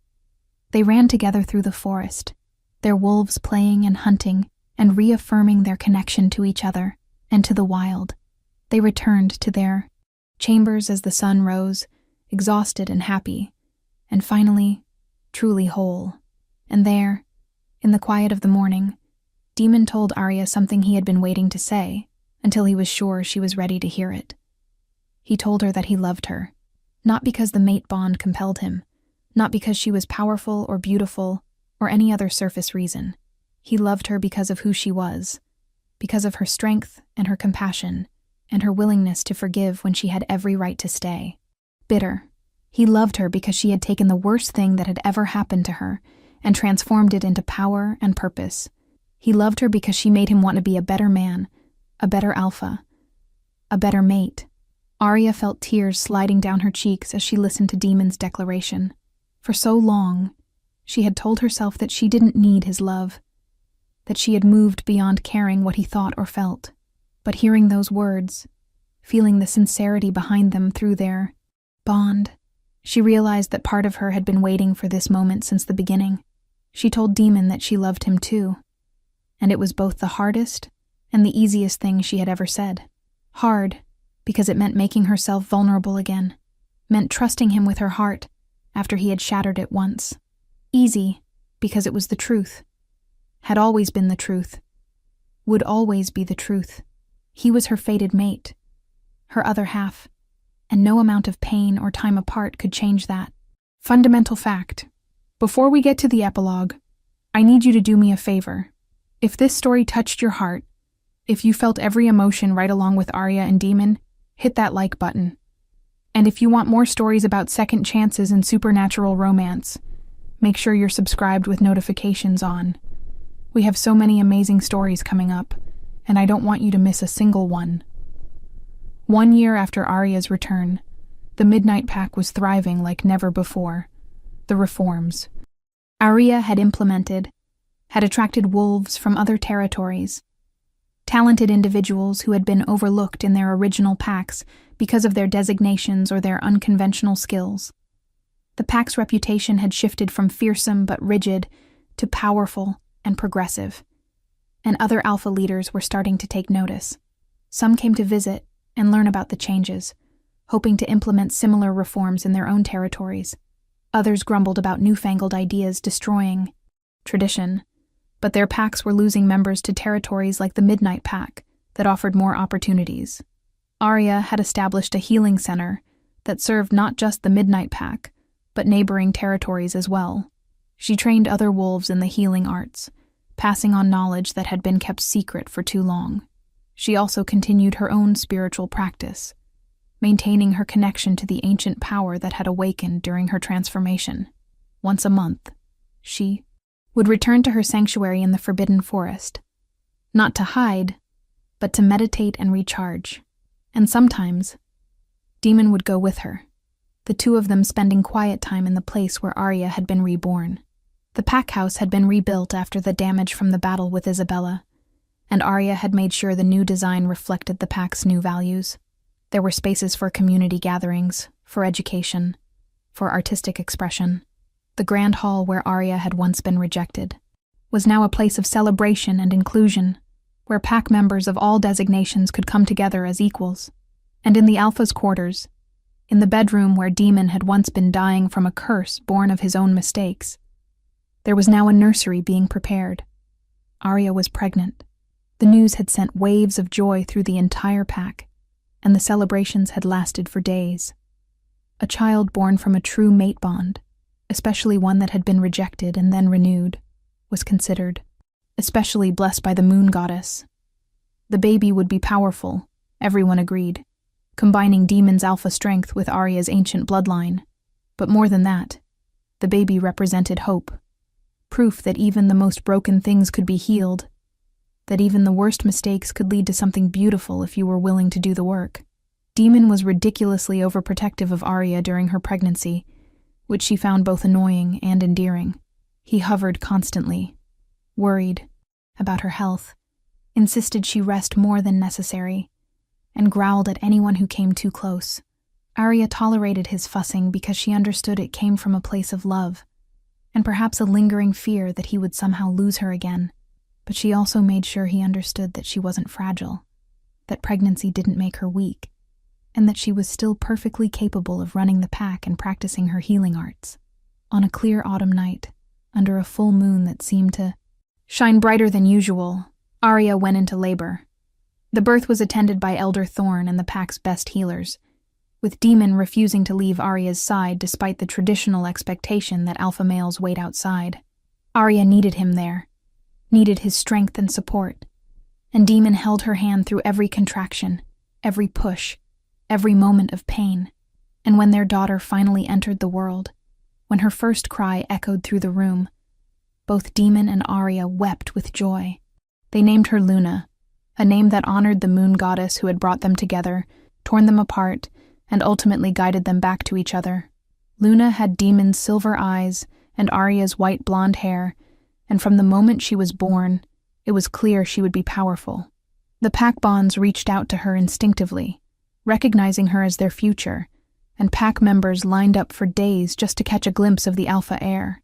They ran together through the forest, their wolves playing and hunting and reaffirming their connection to each other and to the wild. They returned to their chambers as the sun rose, exhausted and happy, and finally, truly whole. And there, in the quiet of the morning, Demon told Arya something he had been waiting to say until he was sure she was ready to hear it. He told her that he loved her, not because the mate bond compelled him, not because she was powerful or beautiful or any other surface reason. He loved her because of who she was, because of her strength and her compassion and her willingness to forgive when she had every right to stay. Bitter, he loved her because she had taken the worst thing that had ever happened to her and transformed it into power and purpose. He loved her because she made him want to be a better man, a better alpha, a better mate. Arya felt tears sliding down her cheeks as she listened to Demon's declaration. For so long, she had told herself that she didn't need his love, that she had moved beyond caring what he thought or felt. But hearing those words, feeling the sincerity behind them through their bond, she realized that part of her had been waiting for this moment since the beginning. She told Demon that she loved him too, and it was both the hardest and the easiest thing she had ever said. Hard, because it meant making herself vulnerable again, meant trusting him with her heart after he had shattered it once. Easy, because it was the truth, had always been the truth, would always be the truth. He was her fated mate, her other half, and no amount of pain or time apart could change that. Fundamental fact. Before we get to the epilogue, I need you to do me a favor. If this story touched your heart, if you felt every emotion right along with Arya and Demon, hit that like button. And if you want more stories about second chances and supernatural romance, make sure you're subscribed with notifications on. We have so many amazing stories coming up, and I don't want you to miss a single one. 1 year after Arya's return, the Midnight Pack was thriving like never before. The reforms Arya had implemented had attracted wolves from other territories, talented individuals who had been overlooked in their original packs because of their designations or their unconventional skills. The pack's reputation had shifted from fearsome but rigid to powerful and progressive, and other alpha leaders were starting to take notice. Some came to visit and learn about the changes, hoping to implement similar reforms in their own territories. Others grumbled about newfangled ideas destroying tradition, but their packs were losing members to territories like the Midnight Pack that offered more opportunities. Arya had established a healing center that served not just the Midnight Pack, but neighboring territories as well. She trained other wolves in the healing arts, passing on knowledge that had been kept secret for too long. She also continued her own spiritual practice, maintaining her connection to the ancient power that had awakened during her transformation. Once a month, she would return to her sanctuary in the Forbidden Forest, not to hide, but to meditate and recharge. And sometimes, Demon would go with her, the two of them spending quiet time in the place where Arya had been reborn. The pack house had been rebuilt after the damage from the battle with Isabella, and Arya had made sure the new design reflected the pack's new values. There were spaces for community gatherings, for education, for artistic expression. The grand hall where Arya had once been rejected was now a place of celebration and inclusion, where pack members of all designations could come together as equals. And in the Alpha's quarters, in the bedroom where Demon had once been dying from a curse born of his own mistakes, there was now a nursery being prepared. Arya was pregnant. The news had sent waves of joy through the entire pack, and the celebrations had lasted for days. A child born from a true mate bond, especially one that had been rejected and then renewed, was considered especially blessed by the moon goddess. The baby would be powerful, everyone agreed, combining Demon's alpha strength with Arya's ancient bloodline. But more than that, the baby represented hope, proof that even the most broken things could be healed, that even the worst mistakes could lead to something beautiful if you were willing to do the work. Demon was ridiculously overprotective of Arya during her pregnancy, which she found both annoying and endearing. He hovered constantly, worried about her health, insisted she rest more than necessary, and growled at anyone who came too close. Arya tolerated his fussing because she understood it came from a place of love, and perhaps a lingering fear that he would somehow lose her again. But she also made sure he understood that she wasn't fragile, that pregnancy didn't make her weak, and that she was still perfectly capable of running the pack and practicing her healing arts. On a clear autumn night, under a full moon that seemed to shine brighter than usual, Arya went into labor. The birth was attended by Elder Thorn and the pack's best healers, with Demon refusing to leave Arya's side despite the traditional expectation that alpha males wait outside. Arya needed him there, needed his strength and support, and Demon held her hand through every contraction, every push, every moment of pain. And when their daughter finally entered the world, when her first cry echoed through the room, both Demon and Arya wept with joy. They named her Luna, a name that honored the moon goddess who had brought them together, torn them apart, and ultimately guided them back to each other. Luna had Demon's silver eyes and Arya's white blonde hair, and from the moment she was born, it was clear she would be powerful. The pack bonds reached out to her instinctively, recognizing her as their future, and pack members lined up for days just to catch a glimpse of the alpha heir.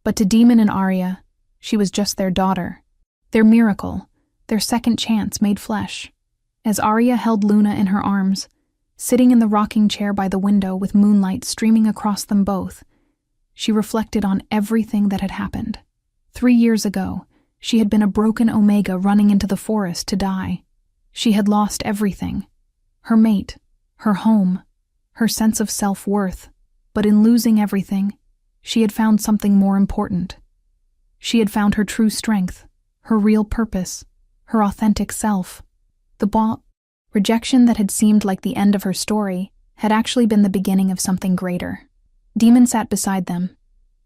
But to Demon and Arya, she was just their daughter, their miracle, their second chance made flesh. As Arya held Luna in her arms, sitting in the rocking chair by the window with moonlight streaming across them both, she reflected on everything that had happened. 3 years ago, she had been a broken Omega running into the forest to die. She had lost everything: her mate, her home, her sense of self-worth. But in losing everything, she had found something more important. She had found her true strength, her real purpose, her authentic self. The rejection that had seemed like the end of her story had actually been the beginning of something greater. Demon sat beside them,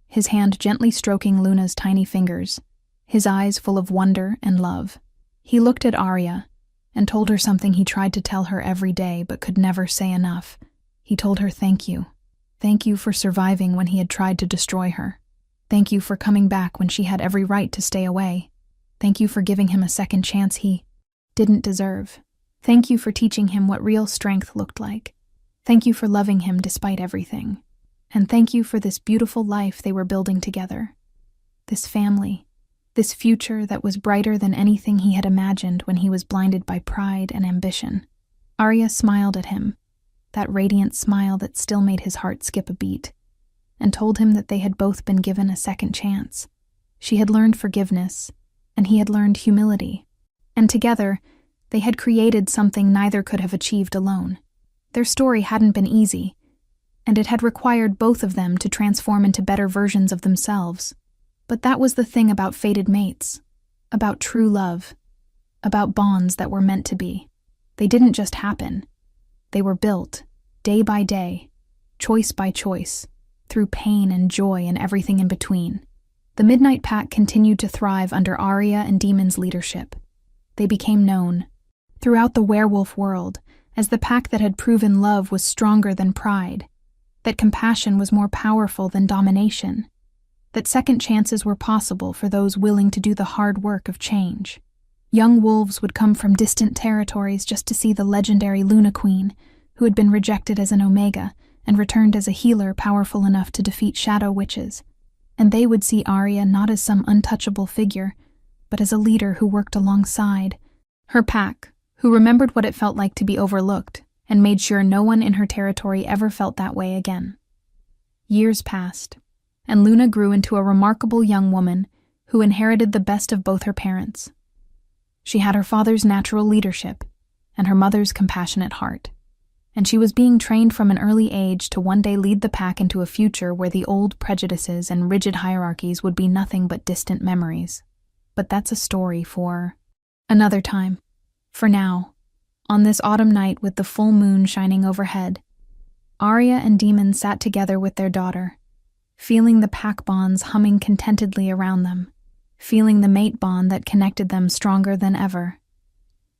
his hand gently stroking Luna's tiny fingers, his eyes full of wonder and love. He looked at Arya and told her something he tried to tell her every day but could never say enough. He told her thank you. Thank you for surviving when he had tried to destroy her. Thank you for coming back when she had every right to stay away. Thank you for giving him a second chance he didn't deserve. Thank you for teaching him what real strength looked like. Thank you for loving him despite everything. And thank you for this beautiful life they were building together. This family, this future that was brighter than anything he had imagined when he was blinded by pride and ambition. Arya smiled at him, that radiant smile that still made his heart skip a beat, and told him that they had both been given a second chance. She had learned forgiveness, and he had learned humility. And together, they had created something neither could have achieved alone. Their story hadn't been easy, and it had required both of them to transform into better versions of themselves. But that was the thing about fated mates, about true love, about bonds that were meant to be. They didn't just happen. They were built, day by day, choice by choice, through pain and joy and everything in between. The Midnight Pack continued to thrive under Arya and Demon's leadership. They became known throughout the werewolf world as the pack that had proven love was stronger than pride, that compassion was more powerful than domination, that second chances were possible for those willing to do the hard work of change. Young wolves would come from distant territories just to see the legendary Luna Queen, who had been rejected as an Omega and returned as a healer powerful enough to defeat shadow witches. And they would see Arya not as some untouchable figure, but as a leader who worked alongside her pack, who remembered what it felt like to be overlooked and made sure no one in her territory ever felt that way again. Years passed, and Luna grew into a remarkable young woman who inherited the best of both her parents. She had her father's natural leadership and her mother's compassionate heart, and she was being trained from an early age to one day lead the pack into a future where the old prejudices and rigid hierarchies would be nothing but distant memories. But that's a story for another time. For now, on this autumn night with the full moon shining overhead, Arya and Demon sat together with their daughter, feeling the pack bonds humming contentedly around them, feeling the mate bond that connected them stronger than ever,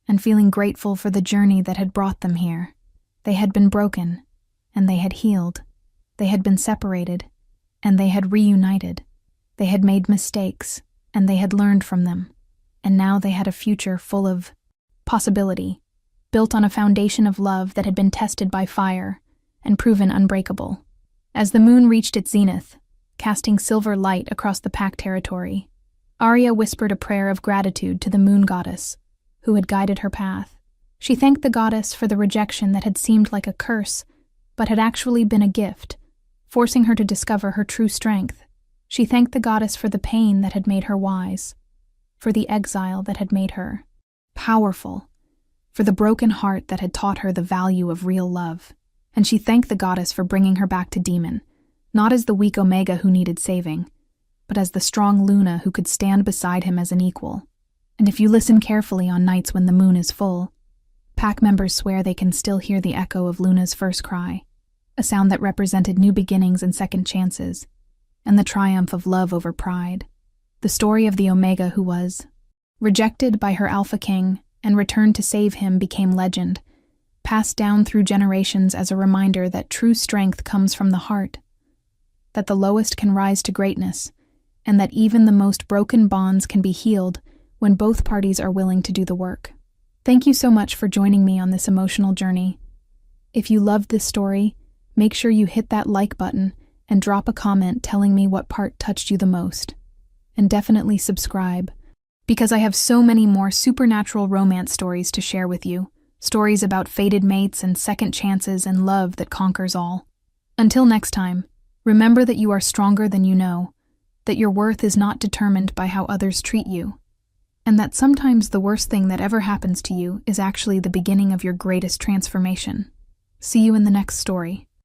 and feeling grateful for the journey that had brought them here. They had been broken, and they had healed. They had been separated, and they had reunited. They had made mistakes, and they had learned from them. And now they had a future full of possibility, built on a foundation of love that had been tested by fire and proven unbreakable. As the moon reached its zenith, casting silver light across the pack territory, Arya whispered a prayer of gratitude to the moon goddess, who had guided her path. She thanked the goddess for the rejection that had seemed like a curse, but had actually been a gift, forcing her to discover her true strength. She thanked the goddess for the pain that had made her wise, for the exile that had made her powerful, for the broken heart that had taught her the value of real love. And she thanked the goddess for bringing her back to Demon, not as the weak Omega who needed saving, but as the strong Luna who could stand beside him as an equal. And if you listen carefully on nights when the moon is full, pack members swear they can still hear the echo of Luna's first cry, a sound that represented new beginnings and second chances, and the triumph of love over pride. The story of the Omega who was rejected by her Alpha King and returned to save him became legend, passed down through generations as a reminder that true strength comes from the heart, that the lowest can rise to greatness, and that even the most broken bonds can be healed when both parties are willing to do the work. Thank you so much for joining me on this emotional journey. If you loved this story, make sure you hit that like button and drop a comment telling me what part touched you the most. And definitely subscribe, because I have so many more supernatural romance stories to share with you, stories about fated mates and second chances and love that conquers all. Until next time, remember that you are stronger than you know, that your worth is not determined by how others treat you, and that sometimes the worst thing that ever happens to you is actually the beginning of your greatest transformation. See you in the next story.